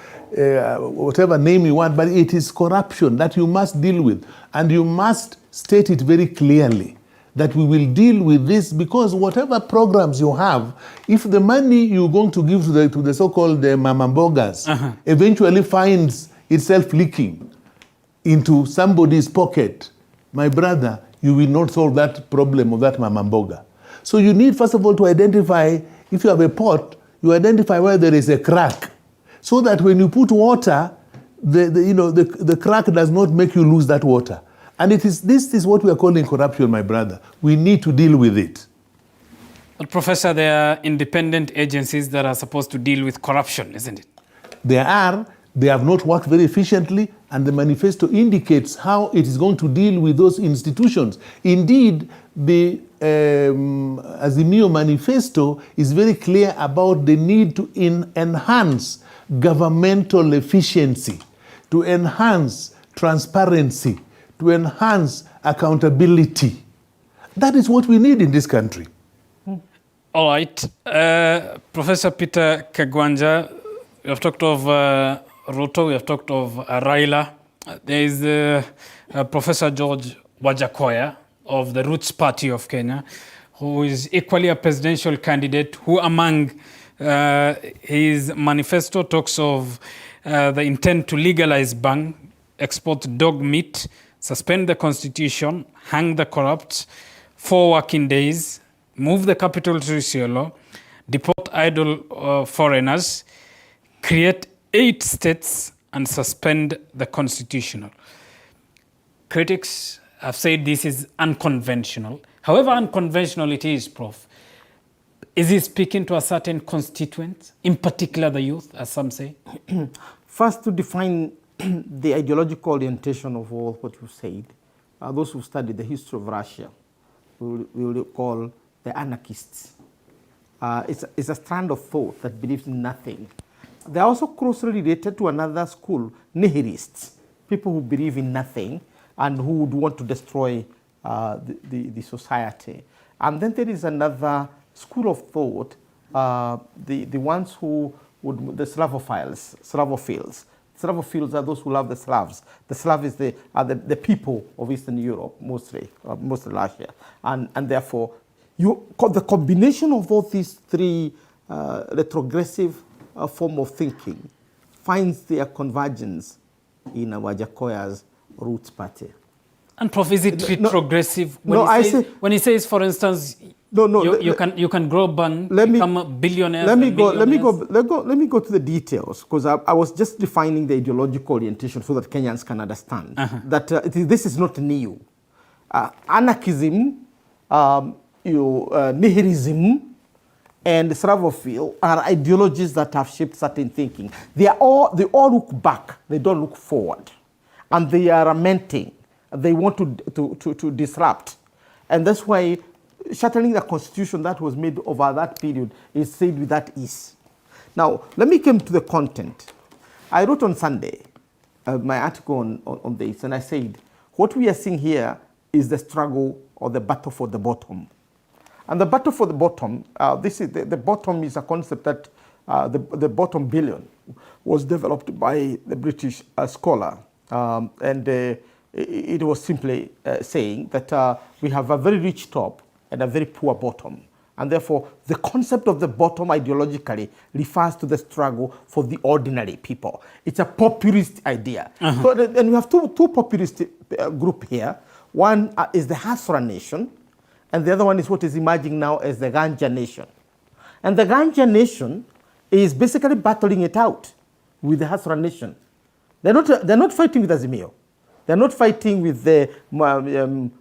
whatever name you want, but it is corruption that you must deal with. And you must state it very clearly that we will deal with this, because whatever programs you have, if the money you're going to give to the so-called mamambogas eventually finds itself leaking into somebody's pocket, my brother, you will not solve that problem of that mamamboga. So you need, first of all, to identify, if you have a pot, you identify where there is a crack, so that when you put water, the crack does not make you lose that water. And this is what we are calling corruption, my brother. We need to deal with it. But Professor, there are independent agencies that are supposed to deal with corruption, isn't it? They have not worked very efficiently, and the manifesto indicates how it is going to deal with those institutions. Indeed, the Azimio manifesto is very clear about the need to enhance governmental efficiency, to enhance transparency, to enhance accountability. That is what we need in this country. All right. Professor Peter Kagwanja, we have talked of Ruto, we have talked of Raila. There is Professor George Wajackoya of the Roots Party of Kenya, who is equally a presidential candidate, who among his manifesto talks of the intent to legalize bang, export dog meat, suspend the constitution, hang the corrupt, 4 working days, move the capital to Isiolo, deport idle foreigners, create 8 states, and suspend the constitutional. Critics have said this is unconventional. However unconventional it is, Prof, is he speaking to a certain constituent, in particular the youth, as some say? First, to define the ideological orientation of all what you said, those who study the history of Russia we will call the anarchists. It's a strand of thought that believes in nothing. They are also closely related to another school, nihilists, people who believe in nothing and who would want to destroy the society. And then there is another school of thought, the ones who would, the Slavophiles. Slavophiles are those who love the Slavs. The Slavs are the people of Eastern Europe, mostly Russia. And therefore, the combination of all these three retrogressive form of thinking finds their convergence in Wajackoya's Roots Party. And Prof, is it retrogressive? When he says, for instance, you can grow bang, become a billionaire. Let me go to the details, because I was just defining the ideological orientation so that Kenyans can understand that this is not new. Anarchism, nihilism, and Slavophile are ideologies that have shaped certain thinking. They all look back. They don't look forward, and they are lamenting. They want to disrupt. And that's why shattering the constitution that was made over that period is said with that ease. Now, let me come to the content. I wrote on Sunday my article on this, and I said, what we are seeing here is the struggle or the battle for the bottom. And the battle for the bottom, this is the bottom is a concept that the bottom billion was developed by the British scholar. And it was simply saying that we have a very rich top and a very poor bottom. And therefore, the concept of the bottom ideologically refers to the struggle for the ordinary people. It's a populist idea. So, and we have two populist group here. One is the Hasra nation, and the other one is what is emerging now as the Ganja nation. And the Ganja nation is basically battling it out with the Hasra nation. They're not fighting with Azimio. They're not fighting with the Murades,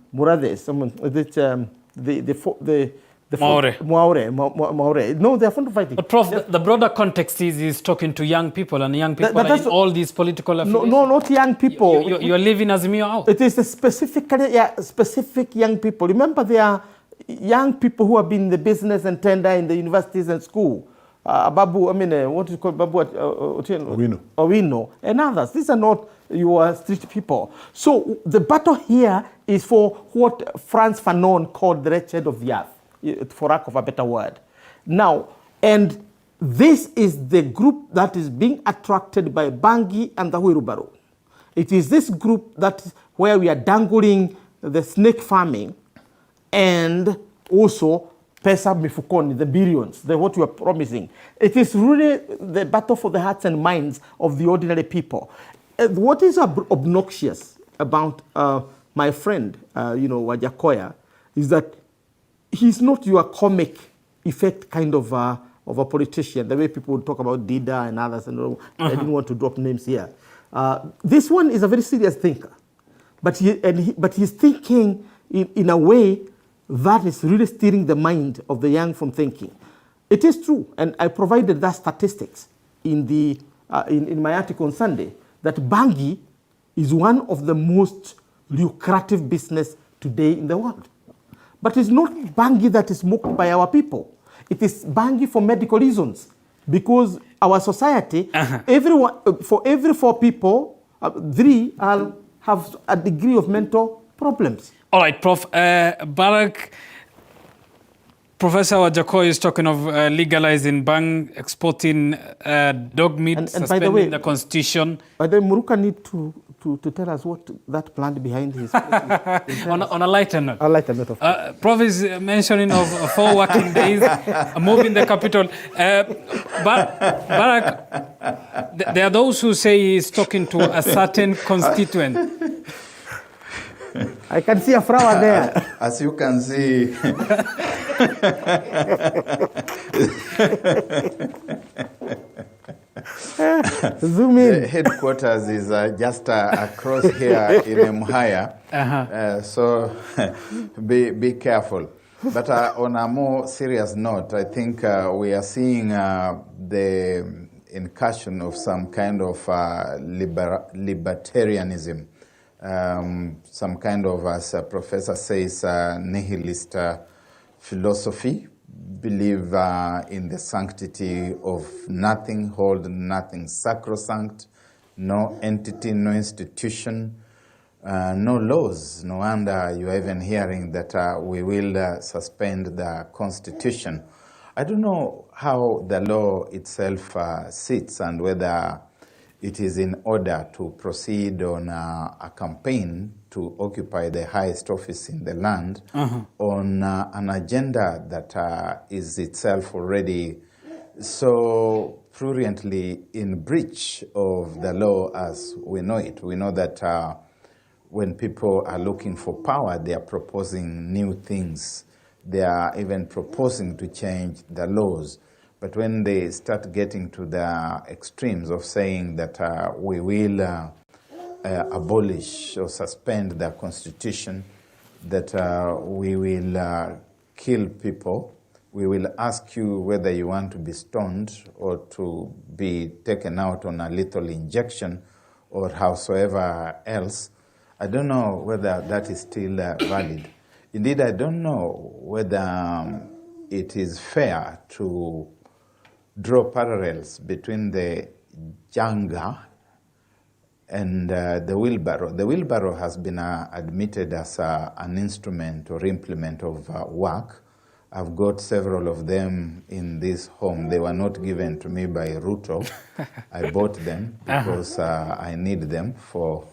Mwaure. No, they're not fighting. But Prof, the broader context is talking to young people, and young people are in all these political affiliations. No, not young people. You're leaving Azimio out. It is specific young people. Remember, there are young people who have been in the business and tender in the universities and school. Babu, what is called Babu Owino, and others. These are not your street people. So the battle here is for what Frantz Fanon called the wretched of the earth, for lack of a better word. Now, and this is the group that is being attracted by Bangi and the Wirubaru. It is this group that where we are dangling the snake farming and also pesa mifukoni, the billions, what you are promising. It is really the battle for the hearts and minds of the ordinary people. What is obnoxious about my friend, Wajackoya, is that he's not your comic effect kind of a politician, the way people would talk about Dida and others. And I didn't want to drop names here. This one is a very serious thinker, but he's thinking in a way that is really steering the mind of the young from thinking. It is true, and I provided that statistics in my article on Sunday, that Bangi is one of the most lucrative business today in the world. But it's not Bangi that is mocked by our people. It is Bangi for medical reasons, because our society, for every 4 people, 3 have a degree of mental problems. All right, Prof. Barak, Professor Wajackoya is talking of legalizing bang, exporting dog meat, and suspending by the, way, the constitution. By the way, Muruka need to tell us what that planned behind his... on a lighter note. A lighter note, of course. Prof is mentioning of 4 working days, moving the capital. Barak, there are those who say he's talking to a certain constituent. I can see a flower there. As you can see. Zoom in. The headquarters is just across here in Mwaure. So be careful. But on a more serious note, I think we are seeing the incursion of some kind of libertarianism. Some kind of, as a professor says, nihilist philosophy, believe in the sanctity of nothing, hold nothing sacrosanct, no entity, no institution, no laws. No wonder you're even hearing that we will suspend the constitution. I don't know how the law itself sits and whether it is in order to proceed on a campaign to occupy the highest office in the land on an agenda that is itself already so pruriently in breach of the law as we know it. We know that when people are looking for power, they are proposing new things. They are even proposing to change the laws. But when they start getting to the extremes of saying that we will abolish or suspend the constitution, that we will kill people, we will ask you whether you want to be stoned or to be taken out on a lethal injection or howsoever else, I don't know whether that is still valid. Indeed, I don't know whether it is fair to draw parallels between the janga and the wheelbarrow. The wheelbarrow has been admitted as an instrument or implement of work. I've got several of them in this home. They were not given to me by Ruto. I bought them because I need them for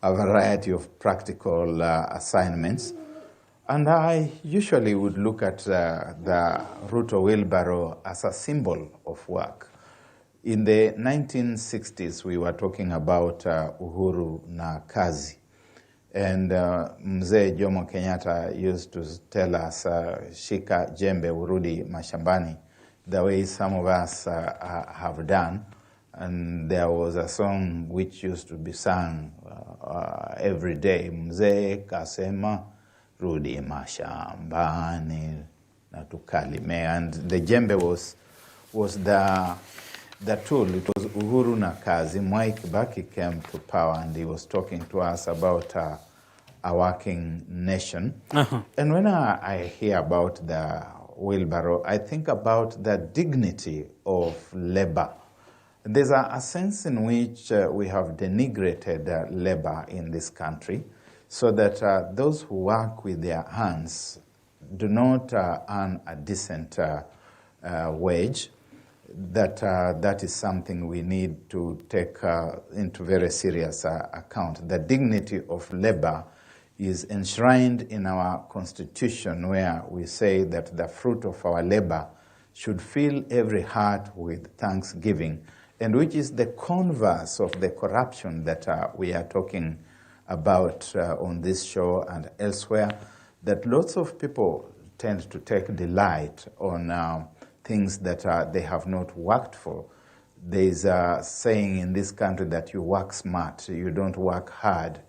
a variety of practical assignments. And I usually would look at the Ruto wheelbarrow as a symbol of work. In the 1960s, we were talking about Uhuru na Kazi. And Mzee Jomo Kenyatta used to tell us, shika jembe urudi mashambani, the way some of us have done. And there was a song which used to be sung every day. Mzee kasema rudi mashambani na tukalime. And the jembe was the tool. It was Uhuru na Kazi. Mwai Kibaki came to power and he was talking to us about a working nation. And when I hear about the wheelbarrow, I think about the dignity of labor. There's a sense in which we have denigrated labor in this country so that those who work with their hands do not earn a decent wage. That is something we need to take into very serious account. The dignity of labor is enshrined in our constitution, where we say that the fruit of our labor should fill every heart with thanksgiving, and which is the converse of the corruption that we are talking about on this show and elsewhere, that lots of people tend to take delight on things that they have not worked for. There's a saying in this country that you work smart, you don't work hard.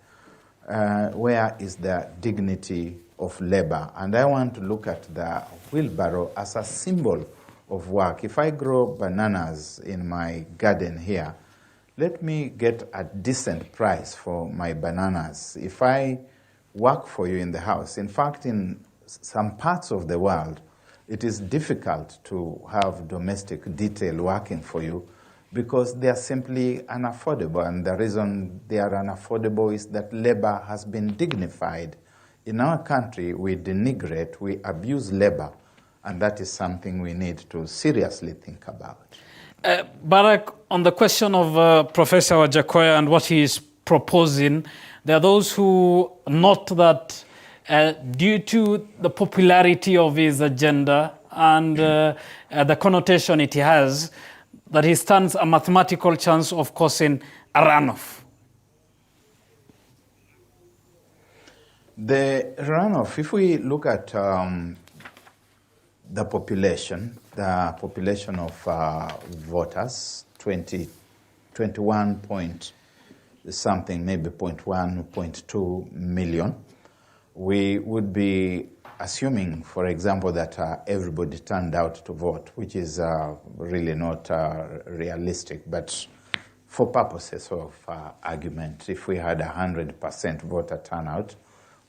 Where is the dignity of labor? And I want to look at the wheelbarrow as a symbol of work. If I grow bananas in my garden here, let me get a decent price for my bananas. If I work for you in the house, in fact, in some parts of the world, it is difficult to have domestic detail working for you because they are simply unaffordable. And the reason they are unaffordable is that labor has been dignified. In our country, we denigrate, we abuse labor, and that is something we need to seriously think about. Barack, on the question of Professor Wajackoya and what he is proposing, there are those who note that due to the popularity of his agenda and the connotation it has, that he stands a mathematical chance of causing a runoff. The runoff, if we look at the population of voters, 21 point something, maybe 0.1, 0.2 million, we would be assuming, for example, that everybody turned out to vote, which is really not realistic. But for purposes of argument, if we had 100% voter turnout,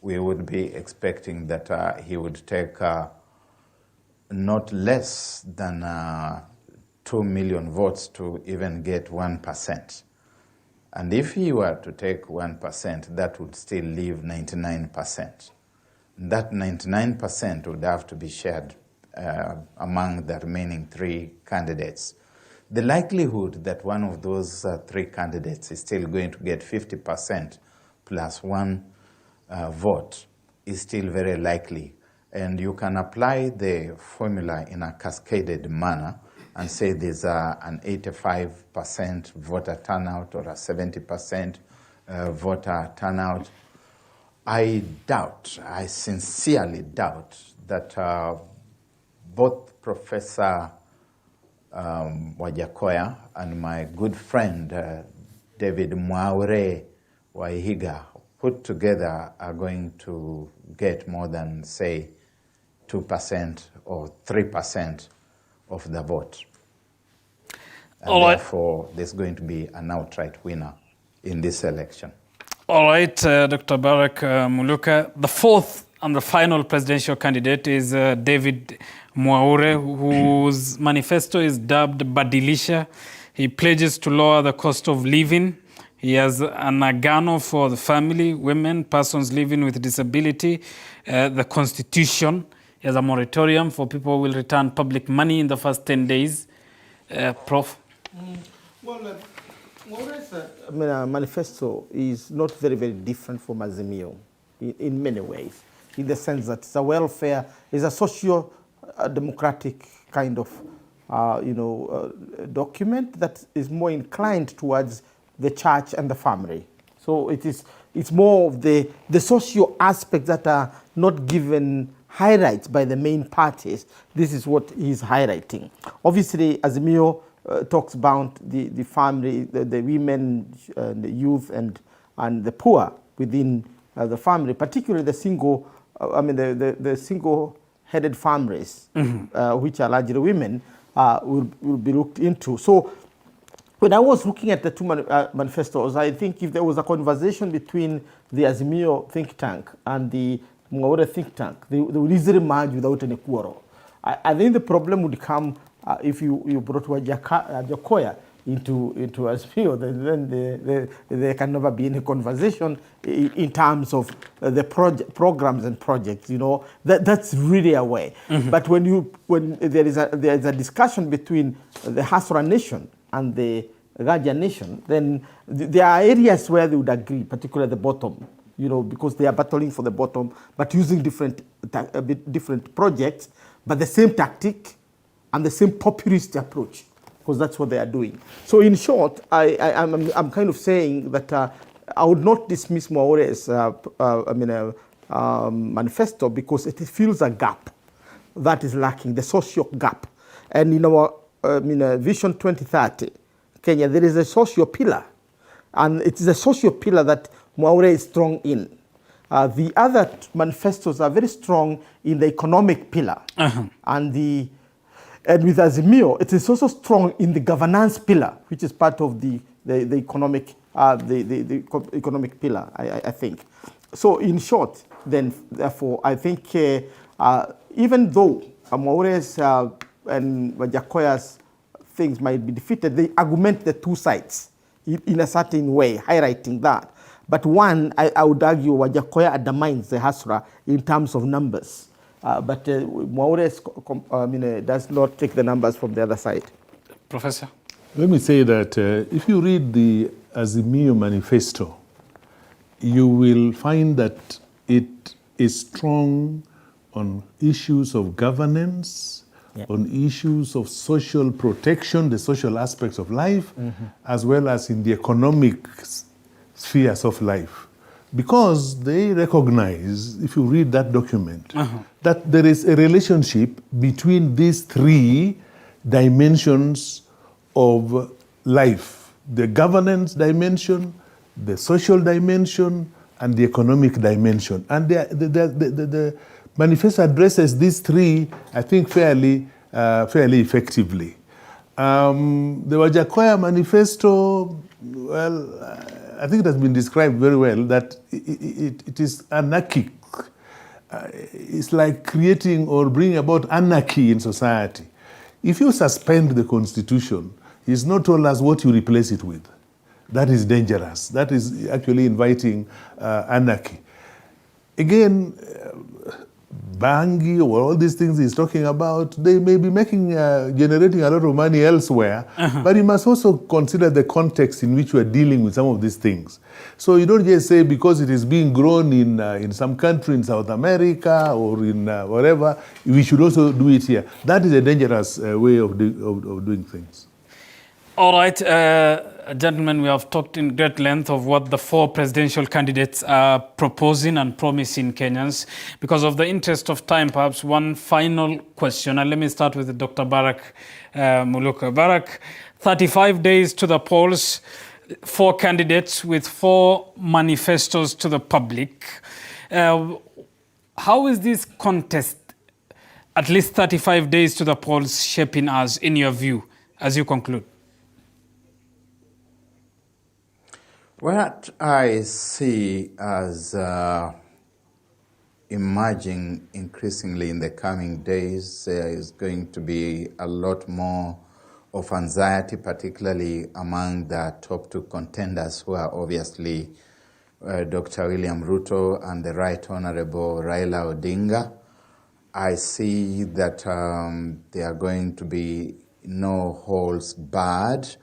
we would be expecting that he would take not less than 2 million votes to even get 1%. And if he were to take 1%, that would still leave 99%. That 99% would have to be shared among the remaining three candidates. The likelihood that one of those three candidates is still going to get 50% plus one vote is still very likely. And you can apply the formula in a cascaded manner and say there's an 85% voter turnout or a 70% voter turnout. I sincerely doubt that both Professor Wajackoya and my good friend David Mwaure Waihiga put together are going to get more than, say, 2% or 3% of the vote. And therefore, there's going to be an outright winner in this election. All right, Dr. Barack Muluka. The fourth And the final presidential candidate is David Mwaure, whose manifesto is dubbed Badilisha. He pledges to lower the cost of living. He has an agano for the family, women, persons living with disability, the constitution. He has a moratorium for people who will return public money in the first 10 days. Prof? Well, Maure's manifesto is not very, very different from Azimio in many ways, in the sense that it's a welfare, it's a socio-democratic kind of document that is more inclined towards the church and the family. So it's more of the socio aspects that are not given high rights by the main parties. This is what he's highlighting. Obviously, Azimio talks about the family, the women, the youth, and the poor within the family, particularly the single, the single-headed families, which are largely women, will be looked into. So when I was looking at the two manifestos, I think if there was a conversation between the Azimio think tank and the Mwaure think tank, they would easily merge without any quarrel. I think the problem would come if you brought Wajackoya into Azimio, then there can never be any conversation in terms of the programs and projects. That's really a way. But when there is a discussion between the Hasra nation and the Raja nation, then there are areas where they would agree, particularly at the bottom, because they are battling for the bottom, but using different projects, but the same tactic and the same populist approach, because that's what they are doing. So in short, I'm kind of saying that I would not dismiss Mwaure's manifesto, because it fills a gap that is lacking, the social gap. And in our Vision 2030, Kenya, there is a social pillar, and it is a social pillar that Mwaure is strong in. The other manifestos are very strong in the economic pillar, and with Azimio, it is also strong in the governance pillar, which is part of the economic economic pillar, I think. So in short, then therefore, I think even though Mwaure's and Wajackoya's things might be defeated, they argument the two sides in a certain way, highlighting that. But one, I would argue, Wajackoya undermines the Hasra in terms of numbers. But Mwaure does not take the numbers from the other side. Professor? Let me say that if you read the Azimio manifesto, you will find that it is strong on issues of governance, on issues of social protection, the social aspects of life, as well as in the economic spheres of life. Because they recognize, if you read that document, that there is a relationship between these three dimensions of life: the governance dimension, the social dimension, and the economic dimension. And the manifesto addresses these three, I think, fairly effectively. The Wajackoya manifesto, well, I think it has been described very well that it is anarchic. It's like creating or bringing about anarchy in society. If you suspend the constitution, it's not told us what you replace it with. That is dangerous. That is actually inviting anarchy. Again, Bangi or all these things he's talking about, they may be generating a lot of money elsewhere, but you must also consider the context in which we're dealing with some of these things. So you don't just say because it is being grown in some country in South America or in wherever, we should also do it here. That is a dangerous way of doing things. All right, gentlemen, we have talked in great length of what the four presidential candidates are proposing and promising Kenyans. Because of the interest of time, perhaps one final question. And let me start with Dr. Barak Muluka. Barak, 35 days to the polls, four candidates with four manifestos to the public. How is this contest, at least 35 days to the polls, shaping us, in your view, as you conclude? What I see as emerging increasingly in the coming days. There is going to be a lot more of anxiety, particularly among the top two contenders, who are obviously Dr. William Ruto and the Right Honorable Raila Odinga. I see that there are going to be no holds barred.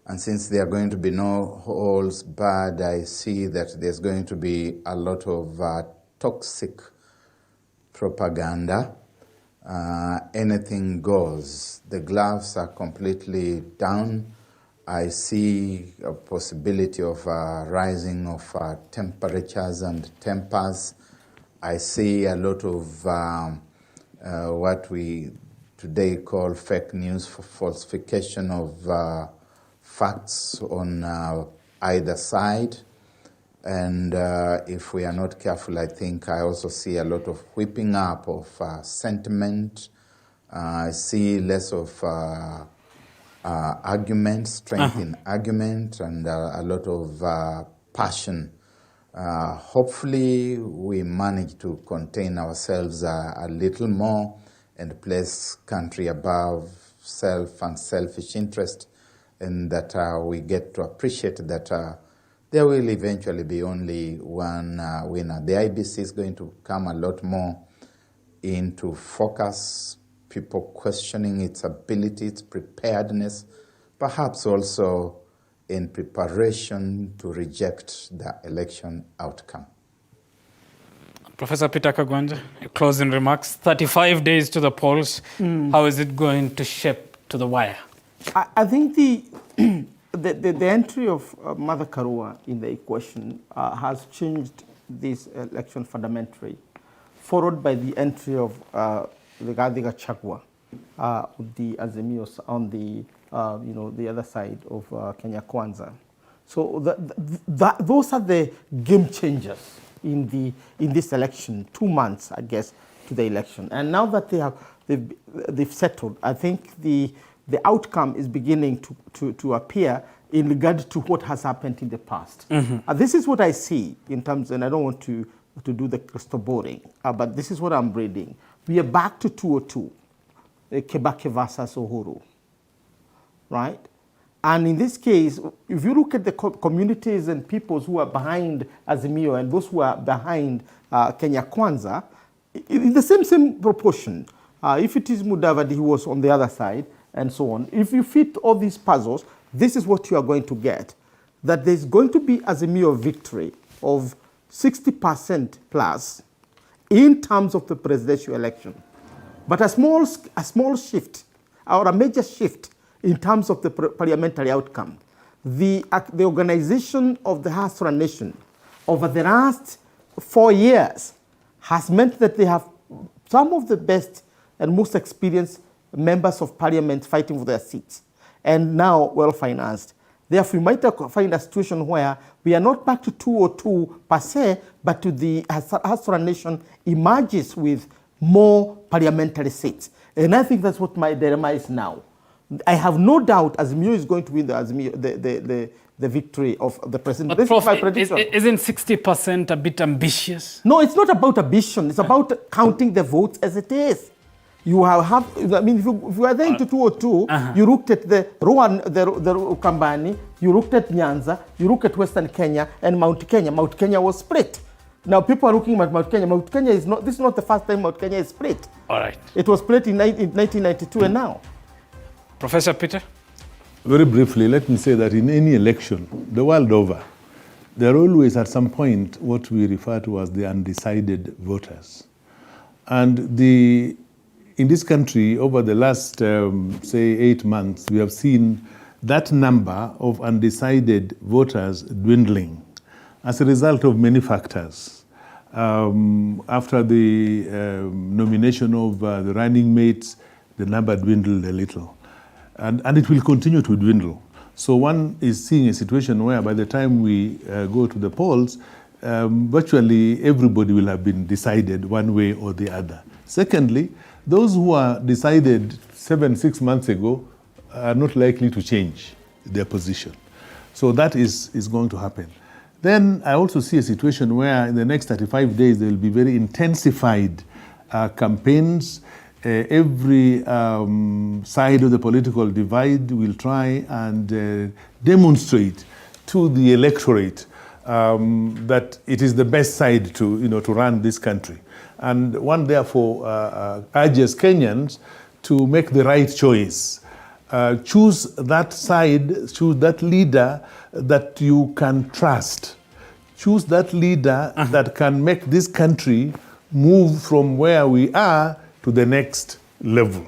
And since there are going to be no holds barred, I see that there's going to be a lot of toxic propaganda. Anything goes. The gloves are completely down. I see a possibility of rising of temperatures and tempers. I see a lot of what we today call fake news, falsification of facts on either side. And if we are not careful, I think I also see a lot of whipping up of sentiment. I see less of argument, strength in argument, and a lot of passion. Hopefully, we manage to contain ourselves a little more and place country above self and selfish interest, and that we get to appreciate that there will eventually be only one winner. The IBC is going to come a lot more into focus, people questioning its ability, its preparedness, perhaps also in preparation to reject the election outcome. Professor Peter Kagwanja, closing remarks. 35 days to the polls. How is it going to shape to the wire? I think the entry of Mother Karua in the equation has changed this election fundamentally, followed by the entry of Rigathi Gachagua, the Azimios on the the other side of Kenya Kwanza. So those are the game changers in this election. 2 months, I guess, to the election, and now that they've settled, I think the outcome is beginning to appear in regard to what has happened in the past. This is what I see in terms, and I don't want to do the crystal balling, but this is what I'm reading. We are back to 202, Kebake versus Uhuru, right? And in this case, if you look at the communities and peoples who are behind Azimio and those who are behind Kenya Kwanza, in the same proportion, if it is Mudavadi who was on the other side, and so on, if you fit all these puzzles, this is what you are going to get. That there's going to be Azimio victory of 60% plus in terms of the presidential election. But a small shift, or a major shift in terms of the parliamentary outcome. The organization of the Hasra Nation over the last 4 years has meant that they have some of the best and most experienced members of parliament fighting for their seats, and now well-financed. Therefore, we might find a situation where we are not back to 202 per se, but to the Hasra Nation emerges with more parliamentary seats. And I think that's what my dilemma is now. I have no doubt Azimio is going to win the victory of the president. But this Prof, is my prediction. Isn't 60% a bit ambitious? No, it's not about ambition. It's about counting the votes as it is. You have I mean, if you are there into 202, you looked at the Ukambani, you looked at Nyanza, you looked at Western Kenya and Mount Kenya. Mount Kenya was split. Now people are looking at Mount Kenya. Mount Kenya is not, this is not the first time Mount Kenya is split. All right. It was split in 1992 and now. Professor Peter? Very briefly, let me say that in any election, the world over, there are always at some point what we refer to as the undecided voters. And in this country, over the last, say, 8 months, we have seen that number of undecided voters dwindling as a result of many factors. After the nomination of the running mates, the number dwindled a little. And it will continue to dwindle. So one is seeing a situation where by the time we go to the polls, virtually everybody will have been decided one way or the other. Secondly, those who are decided 6 months ago are not likely to change their position. So that is going to happen. Then I also see a situation where in the next 35 days there will be very intensified campaigns. Every side of the political divide will try and demonstrate to the electorate that it is the best side to run this country. And one therefore urges Kenyans to make the right choice. Choose that side, choose that leader that you can trust. Choose that leader that can make this country move from where we are to the next level.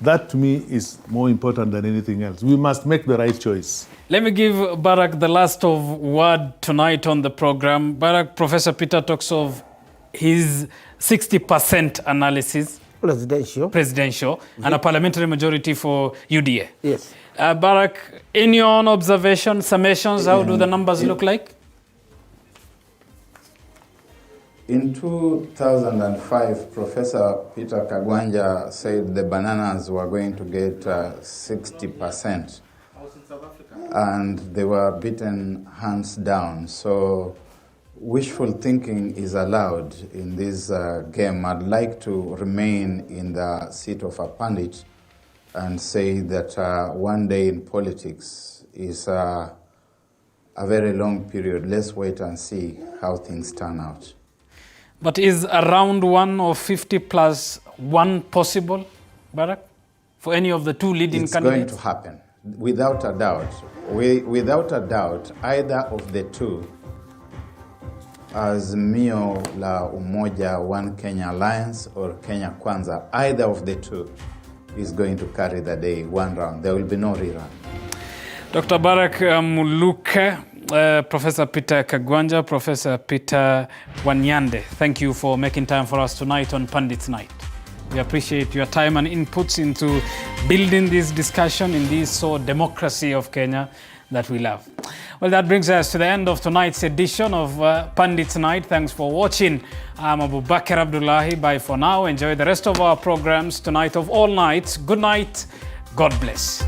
That to me is more important than anything else. We must make the right choice. Let me give Barak the last of word tonight on the program. Barak, Professor Peter talks of his 60% analysis. Presidential, and a parliamentary majority for UDA. Yes. Barak, in your own observation, summations, how do the numbers look like? In 2005, Professor Peter Kagwanja said the bananas were going to get 60%. And they were beaten hands down. So wishful thinking is allowed in this game. I'd like to remain in the seat of a pundit and say that one day in politics is a very long period. Let's wait and see how things turn out. But is a round one of 50 plus one possible, Barak, for any of the two leading candidates? It's going to happen, without a doubt. Without a doubt, either of the two, Azimio la Umoja One Kenya Alliance or Kenya Kwanza, either of the two is going to carry the day one round. There will be no rerun. Dr. Barak Muluke, Professor Peter Kagwanja, Professor Peter Wanyande, thank you for making time for us tonight on Pundits Night. We appreciate your time and inputs into building this discussion in this democracy of Kenya that we love. Well, that brings us to the end of tonight's edition of Pundits Night. Thanks for watching. I'm Abubakar Abdullahi. Bye for now. Enjoy the rest of our programs tonight of all nights. Good night. God bless.